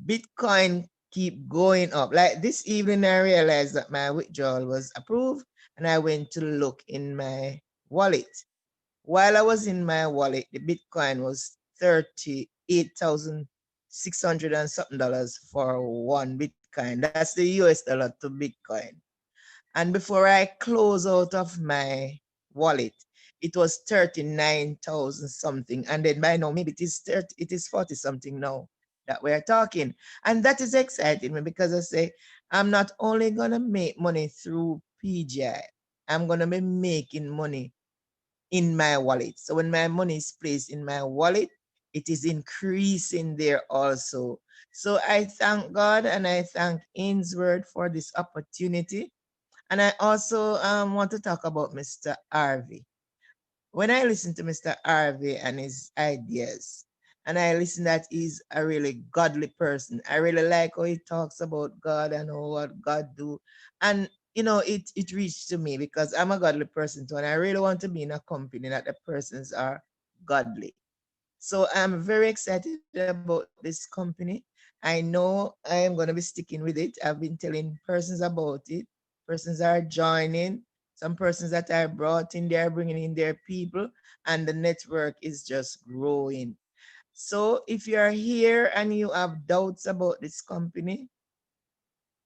Bitcoin keep going up. Like this evening, I realized that my withdrawal was approved, and I went to look in my wallet. While I was in my wallet, the Bitcoin was 38,600 and something dollars for one Bitcoin. That's the US dollar to Bitcoin. And before I close out of my wallet, it was 39,000 something. And then by now, maybe it is 40 something now that we're talking. And that is exciting me because I say, I'm not only gonna make money through PGI, I'm gonna be making money in my wallet. So when my money is placed in my wallet, it is increasing there also. So I thank God and I thank Ainsworth for this opportunity. And I also want to talk about Mr. Harvey. When I listen to Mr. Harvey and his ideas, and I listen that he's a really godly person, I really like how he talks about God and what God do. And you know, it reached to me because I'm a godly person too, and I really want to be in a company that the persons are godly. So I'm very excited about this company. I know I am going to be sticking with it. I've been telling persons about it. Persons are joining. Some persons that I brought in, they are bringing in their people, and the network is just growing. So if you are here and you have doubts about this company,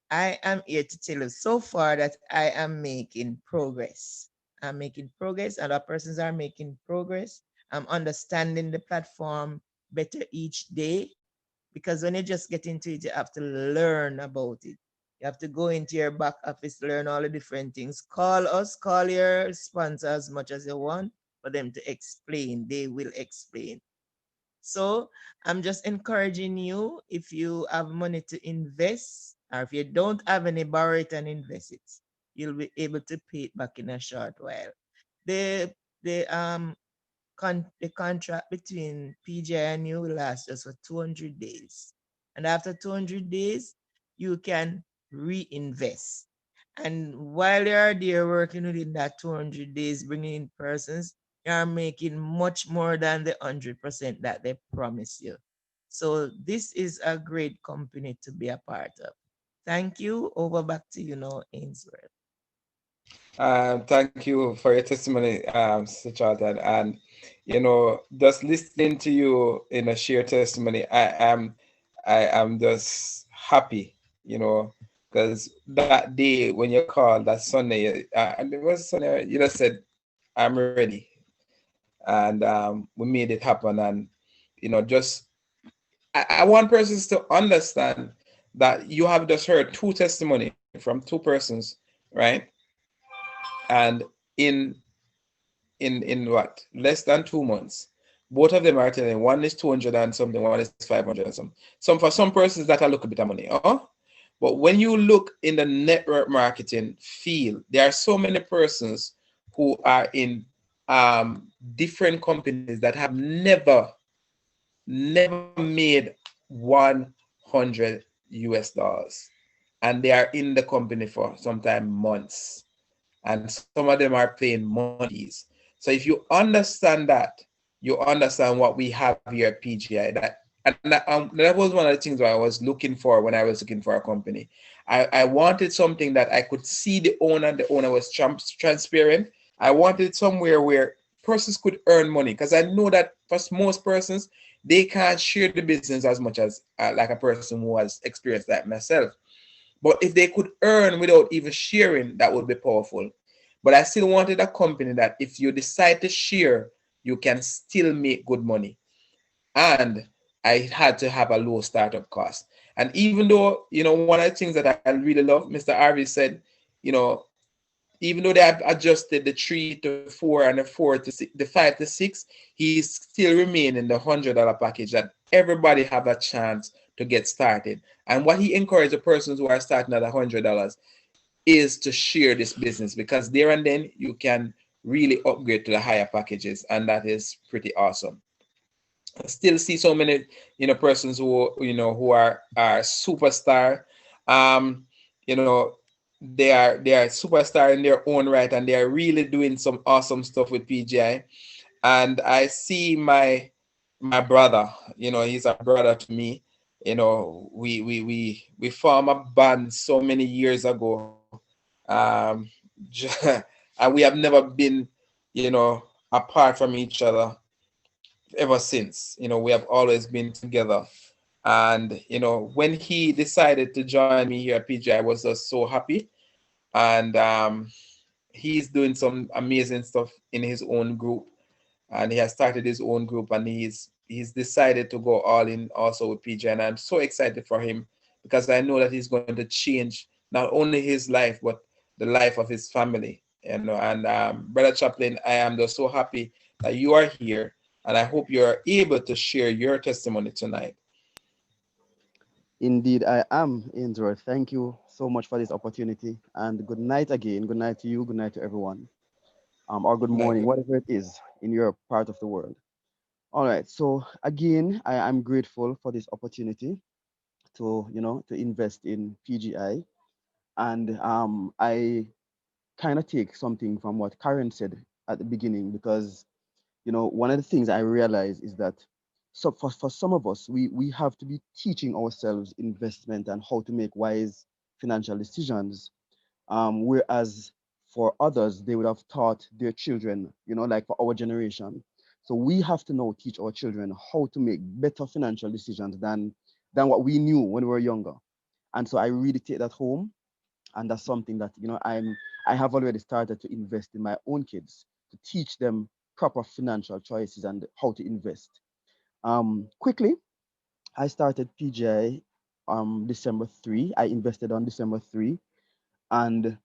I am here to tell you so far that I am making progress. I'm making progress, and other persons are making progress. I'm understanding the platform better each day because when you just get into it, you have to learn about it. You have to go into your back office, learn all the different things. Call us, call your sponsor as much as you want for them to explain. They will explain. So I'm just encouraging you, if you have money to invest, or if you don't have any, borrow it and invest it. You'll be able to pay it back in a short while. The the the contract between PGI and you will last just for 200 days. And after 200 days, you can reinvest. And while you're there working within that 200 days, bringing in persons, you're making much more than the 100% that they promise you. So this is a great company to be a part of. Thank you. Over back to you now, Ainsworth. Thank you for your testimony, Mr. Charlton. And you know, just listening to you in a share testimony, I am just happy, you know, because that day when you called that Sunday, and it was Sunday, you just said, "I'm ready," and we made it happen. And you know, just I want persons to understand that you have just heard two testimony from two persons, right? And in what, less than 2 months, both of them are telling, one is 200 and something, one is 500 and something. For some persons that are look a bit of money, but when you look in the network marketing field, there are so many persons who are in different companies that have never made $100, and they are in the company for sometimes months, and some of them are paying monies. So if you understand that, you understand what we have here at PGI. That was one of the things I was looking for when I was looking for a company. I wanted something that I could see the owner was transparent. I wanted somewhere where persons could earn money, because I know that for most persons, they can't share the business as much as like a person who has experienced that myself. But if they could earn without even sharing, that would be powerful. But I still wanted a company that if you decide to share, you can still make good money. And I had to have a low startup cost. And even though, you know, one of the things that I really love, Mr. Harvey said, you know, even though they have adjusted the 3 to 4 and the 4 to 6, the 5 to 6, he's still remain in the $100 package that everybody have a chance to get started. And what he encouraged the persons who are starting at $100 is to share this business, because there and then you can really upgrade to the higher packages, and that is pretty awesome. I still see so many, persons who are superstar. Um, you know, they are superstar in their own right, and they are really doing some awesome stuff with PGI. And I see my brother, he's a brother to me. We formed a band so many years ago. Um, and we have never been, apart from each other ever since. We have always been together. And, when he decided to join me here at PGI, I was just so happy. And he's doing some amazing stuff in his own group. And he has started his own group, and he's decided to go all in also with PGI. And I'm so excited for him because I know that he's going to change not only his life, but the life of his family. And Brother Chaplain, I am just so happy that you are here, and I hope you are able to share your testimony tonight. Indeed, I am, Andrew. Thank you so much for this opportunity. And good night again. Good night to you. Good night to everyone. Or good Good night. morning, whatever it is in your part of the world. All right. So again, I'm grateful for this opportunity to invest in PGI. And I kind of take something from what Karen said at the beginning, because one of the things I realize is that, so for some of us, we have to be teaching ourselves investment and how to make wise financial decisions. Whereas for others, they would have taught their children, like for our generation. So we have to now teach our children how to make better financial decisions than what we knew when we were younger. And so I really take that home, and that's something that I have already started to invest in my own kids, to teach them proper financial choices and how to invest. Quickly, I started PGI December 3. I invested on December 3, and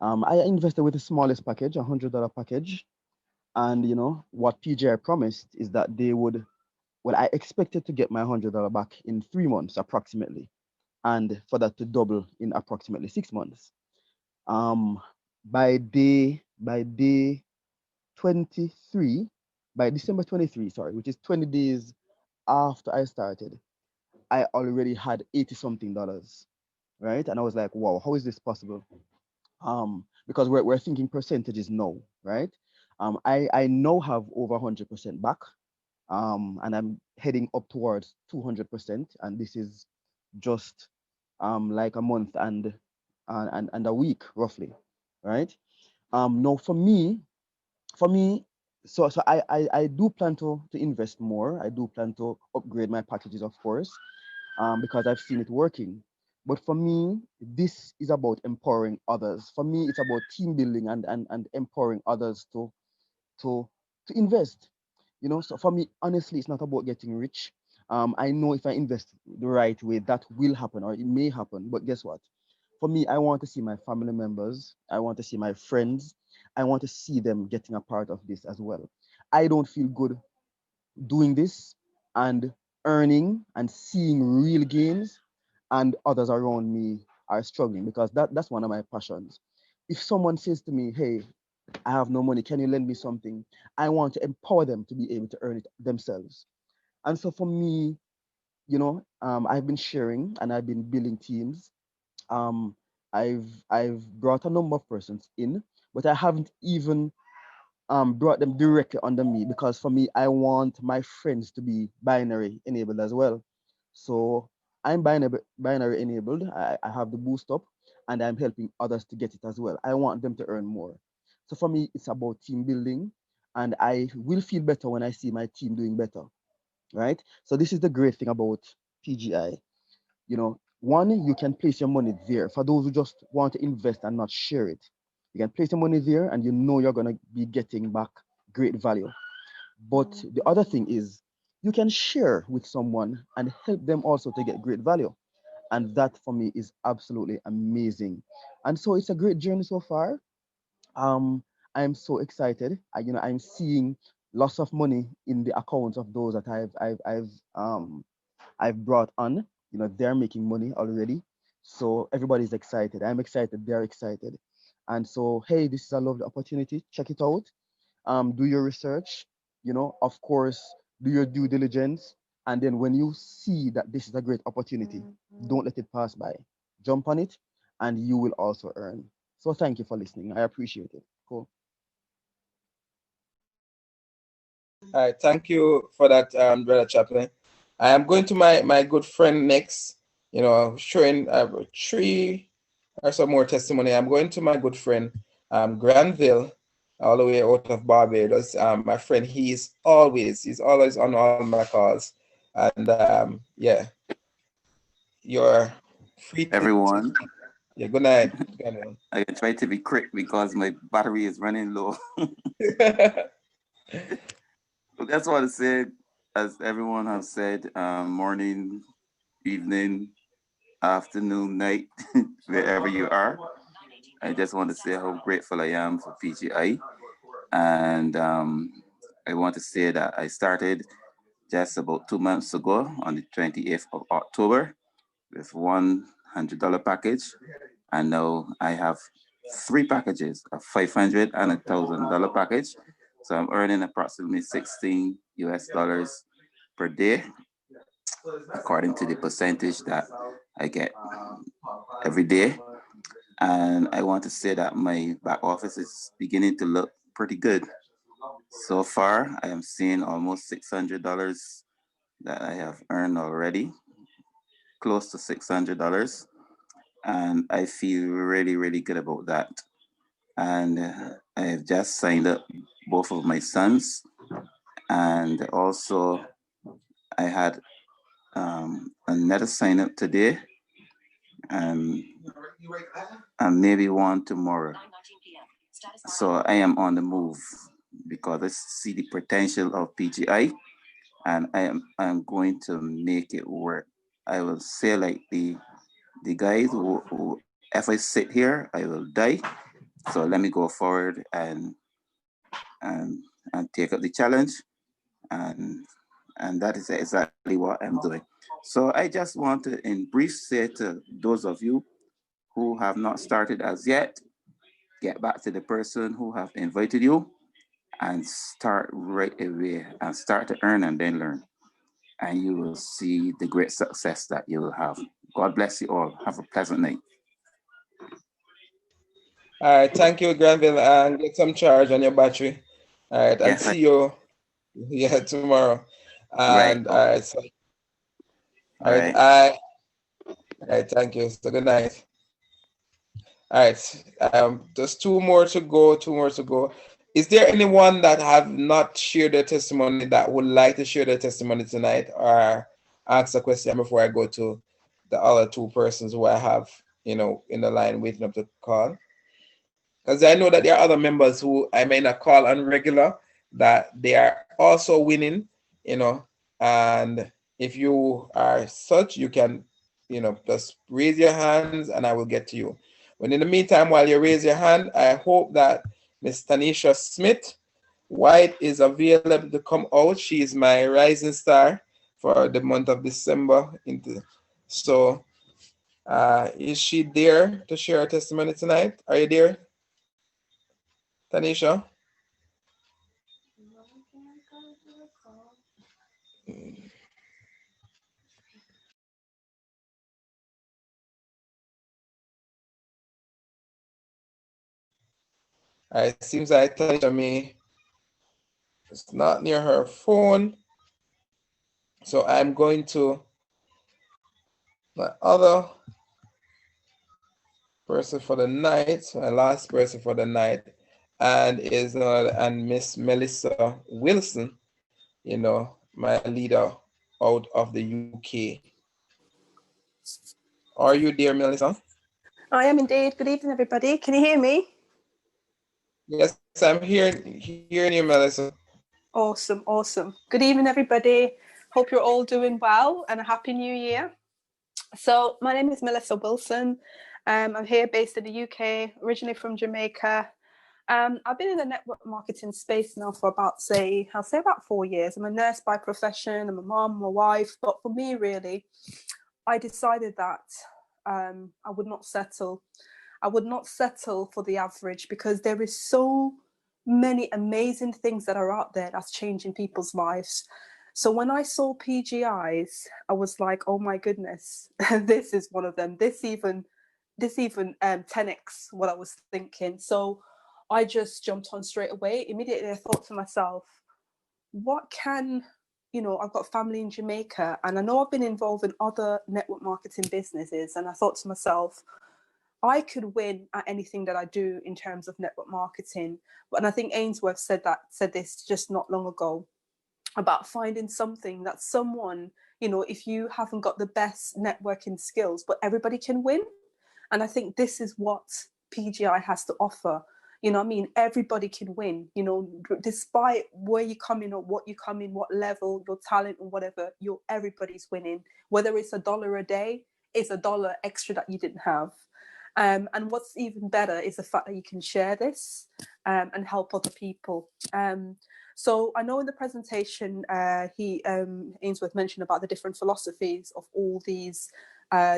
I invested with the smallest package, $100 package. And what PGI promised is that they would, well, I expected to get my $100 back in 3 months approximately, and for that to double in approximately 6 months. Um, by day 23, by December 23, sorry, which is 20 days after I started, I already had 80 something dollars, right? And I was like, wow, how is this possible? Because we're thinking percentages now, right? I now have over 100% back, and I'm heading up towards 200%, and this is just like a month and a week roughly, right? Now for me, so I do plan to invest more. I do plan to upgrade my packages, of course, because I've seen it working. But for me, this is about empowering others. For me, it's about team building and empowering others to to invest. So for me, honestly, it's not about getting rich. I know if I invest the right way, that will happen, or it may happen. But guess what? For me, I want to see my family members. I want to see my friends. I want to see them getting a part of this as well. I don't feel good doing this and earning and seeing real gains, and others around me are struggling, because that's one of my passions. If someone says to me, hey, I have no money, can you lend me something? I want to empower them to be able to earn it themselves. And so for me, I've been sharing and I've been building teams. um, I've brought a number of persons in, but I haven't even brought them directly under me, because for me, I want my friends to be binary enabled as well. So I'm binary enabled. I have the boost up, and I'm helping others to get it as well. I want them to earn more. So for me, it's about team building, and I will feel better when I see my team doing better, right? So this is the great thing about PGI. One, you can place your money there. For those who just want to invest and not share it, you can place your money there, and you're going to be getting back great value. But the other thing is, you can share with someone and help them also to get great value. And that for me is absolutely amazing. And so it's a great journey so far. um I'm so excited. I'm seeing lots of money in the accounts of those that I've brought on. They're making money already. So everybody's excited. I'm excited. They're excited. And so, hey, this is a lovely opportunity. Check it out. Do your research, of course, do your due diligence. And then when you see that this is a great opportunity, don't let it pass by. Jump on it and you will also earn. So thank you for listening. I appreciate it. Cool. All right, thank you for that, Brother Chaplain. I am going to my good friend next, showing 3 or some more testimony. I'm going to my good friend, Granville, all the way out of Barbados. My friend, he's always on all my calls. And yeah, you're free to Everyone. Yeah, good night. I try to be quick because my battery is running low. But that's what I said, as everyone has said, morning, evening, afternoon, night, wherever you are. I just want to say how grateful I am for PGI. And I want to say that I started just about 2 months ago on the 28th of October with $100 package. And now I have 3 packages, a $500 and a $1,000 package. So I'm earning approximately $16 per day, according to the percentage that I get every day. And I want to say that my back office is beginning to look pretty good. So far, I am seeing almost $600 that I have earned already, close to $600. And I feel really, really good about that. And I have just signed up both of my sons. And also, I had another sign up today, and maybe one tomorrow. So I am on the move because I see the potential of PGI, and I'm going to make it work. I will say like the guys who if I sit here, I will die. So let me go forward and take up the challenge, and that is exactly what I'm doing. So I just want to, in brief, say to those of you who have not started as yet, get back to the person who have invited you and start right away and start to earn and then learn. And you will see the great success that you will have. God bless you all. Have a pleasant night. All right, thank you, Granville, and get some charge on your battery. All right, and see you tomorrow. And all right, so all right, thank you. So good night. All right, there's 2 more to go. Is there anyone that have not shared their testimony that would like to share their testimony tonight, or ask a question before I go to the other 2 persons who I have, in the line waiting up to call? Because I know that there are other members who I may not call on regular, that they are also winning, and if you are such, you can, just raise your hands and I will get to you. But in the meantime, while you raise your hand, I hope that Miss Tanisha Smith White is available to come out. She is my rising star for the month of December. So is she there to share her testimony tonight? Are you there, Tanisha? It seems like Tanisha is not near her phone. So I'm going to my other person for the night, my last person for the night, and Miss Melissa Wilson, my leader out of the UK. Are you there, Melissa? I am indeed. Good evening, everybody. Can you hear me? Yes, I'm hearing you, Melissa. Awesome, awesome. Good evening, everybody. Hope you're all doing well and a happy new year. So my name is Melissa Wilson. I'm here based in the UK, originally from Jamaica. I've been in the network marketing space now for about 4 years. I'm a nurse by profession. I'm a mom, I'm a wife. But for me, really, I decided that I would not settle. I would not settle for the average, because there is so many amazing things that are out there that's changing people's lives. So when I saw PGIs, I was like, oh my goodness, this is one of them. This even 10x what I was thinking. So I just jumped on straight away. Immediately I thought to myself, what can, I've got family in Jamaica, and I know I've been involved in other network marketing businesses, and I thought to myself, I could win at anything that I do in terms of network marketing. And I think Ainsworth said this just not long ago, about finding something that someone, if you haven't got the best networking skills, but everybody can win. And I think this is what PGI has to offer. Everybody can win, despite where you come in or what you come in, what level, your talent or whatever, everybody's winning. Whether it's $1 a day, it's $1 extra that you didn't have. And what's even better is the fact that you can share this and help other people. So I know in the presentation, Ainsworth mentioned about the different philosophies of all these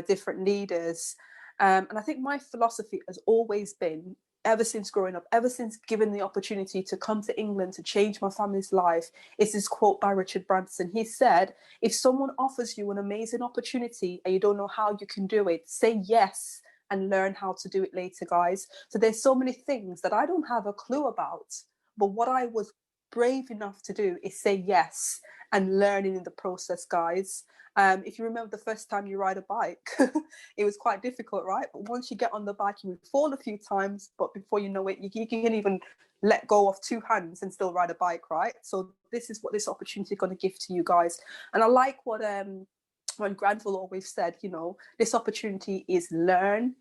different leaders. And I think my philosophy has always been, ever since growing up, ever since given the opportunity to come to England to change my family's life, is this quote by Richard Branson. He said, if someone offers you an amazing opportunity and you don't know how you can do it, say yes and learn how to do it later, guys. So there's so many things that I don't have a clue about, but what I was brave enough to do is say yes and learning in the process, guys. If you remember the first time you ride a bike, it was quite difficult, right? But once you get on the bike, you will fall a few times, but before you know it, you can even let go of 2 hands and still ride a bike, right? So this is what this opportunity is going to give to you guys. And I like what Granville always said, this opportunity is earn,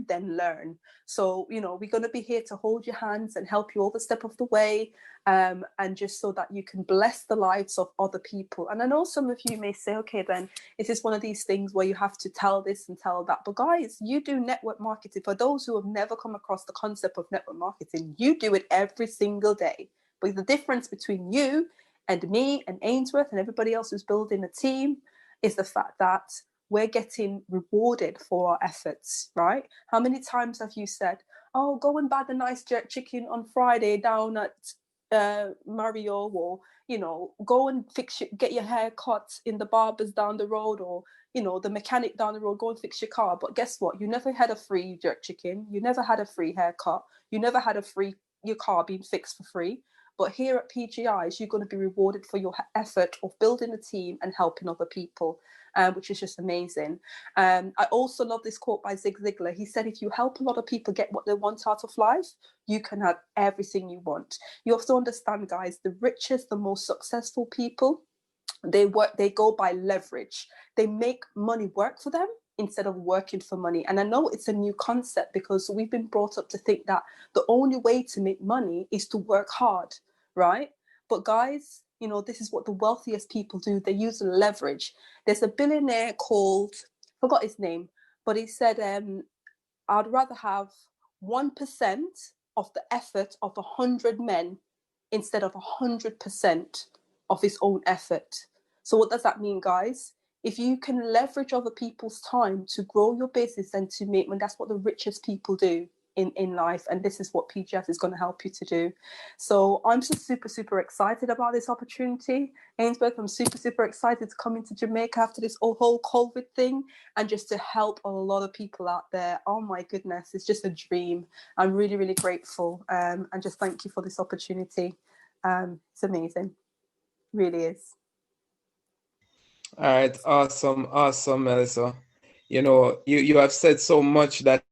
then learn. So, we're going to be here to hold your hands and help you all the step of the way, and just so that you can bless the lives of other people. And I know some of you may say, okay, then is this one of these things where you have to tell this and tell that? But guys, you do network marketing. For those who have never come across the concept of network marketing, you do it every single day. But the difference between you and me and Ainsworth and everybody else who's building a team is the fact that we're getting rewarded for our efforts, right? How many times have you said, oh, go and buy the nice jerk chicken on Friday down at Mario, or, go and get your hair cut in the barbers down the road, or, the mechanic down the road, go and fix your car. But guess what? You never had a free jerk chicken. You never had a free haircut. You never had your car being fixed for free. But here at PGIs, you're going to be rewarded for your effort of building a team and helping other people, which is just amazing. I also love this quote by Zig Ziglar. He said, if you help a lot of people get what they want out of life, you can have everything you want. You have to understand, guys, the richest, the most successful people, they go by leverage. They make money work for them instead of working for money. And I know it's a new concept because we've been brought up to think that the only way to make money is to work hard, right? But guys, this is what the wealthiest people do. They use leverage. There's a billionaire called, forgot his name, but he said, I'd rather have 1% of the effort of 100 men instead of 100% of his own effort. So what does that mean, guys? If you can leverage other people's time to grow your business and to make money, that's what the richest people do in life. And this is what PGS is going to help you to do. So I'm just super, super excited about this opportunity. Ainsworth, I'm super, super excited to come into Jamaica after this whole COVID thing and just to help a lot of people out there. Oh my goodness, it's just a dream. I'm really, really grateful. And just thank you for this opportunity. It's amazing. Really is. All right, awesome, Melissa. You have said so much that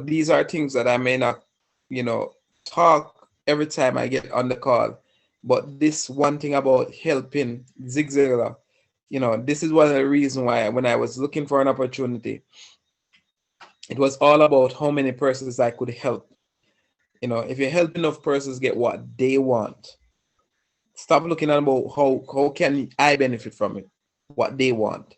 these are things that I may not, talk every time I get on the call. But this one thing about helping Zig Ziglar, this is one of the reasons why when I was looking for an opportunity, it was all about how many persons I could help. If you help enough persons get what they want, stop looking at about how can I benefit from it, what they want.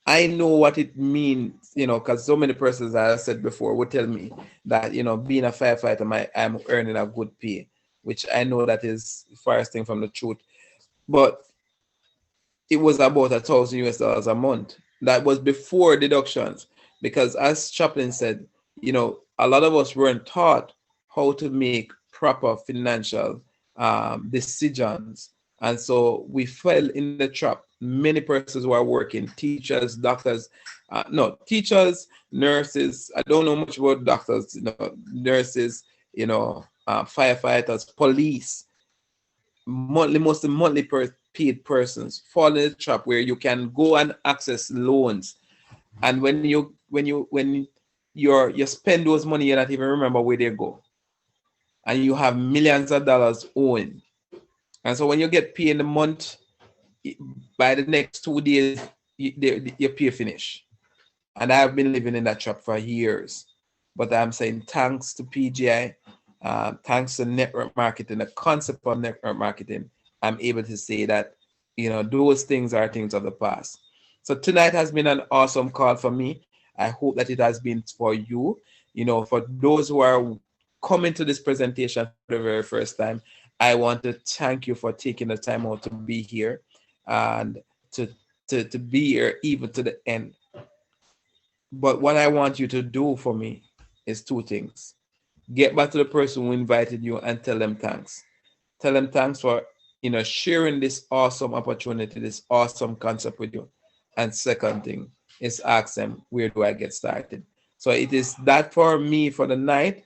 I know what it means, because so many persons, as I said before, would tell me that, being a firefighter, I'm earning a good pay, which I know that is the farthest thing from the truth. But it was about $1,000 US a month. That was before deductions. because as Chaplin said, you know, a lot of us weren't taught how to make proper financial decisions. And so we fell in the trap. Many persons who are working, teachers, doctors, teachers, nurses. I don't know much about doctors, you know, nurses, you know, firefighters, police, monthly paid persons fall in the trap where you can go and access loans. And when you spend those money, you don't even remember where they go. And you have millions of dollars owing. And so when you get paid in the month, by the next 2 days, your pay finish. And I've been living in that trap for years. But I'm saying thanks to PGI, thanks to network marketing, the concept of network marketing, I'm able to say that, you know, those things are things of the past. So tonight has been an awesome call for me. I hope that it has been for you. You know, for those who are coming to this presentation for the very first time, I want to thank you for taking the time out to be here and to be here even to the end. But what I want you to do for me is 2 things. Get back to the person who invited you and tell them thanks. Tell them thanks for, you know, sharing this awesome opportunity, this awesome concept with you. And second thing is ask them, where do I get started? So it is that for me for the night.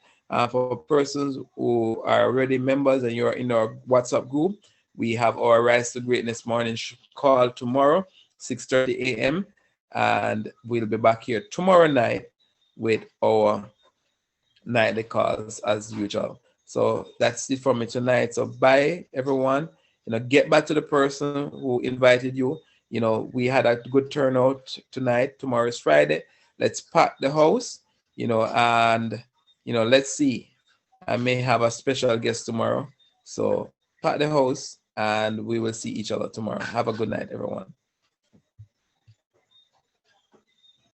For persons who are already members and you're in our WhatsApp group, we have our Rise to Greatness morning call tomorrow, 6:30 a.m. And we'll be back here tomorrow night with our nightly calls as usual. So that's it for me tonight. So bye, everyone. You know, get back to the person who invited you. You know, we had a good turnout tonight. Tomorrow is Friday. Let's pack the house, you know, and, you know, let's see. I may have a special guest tomorrow. So pack the house and we will see each other tomorrow. Have a good night, everyone.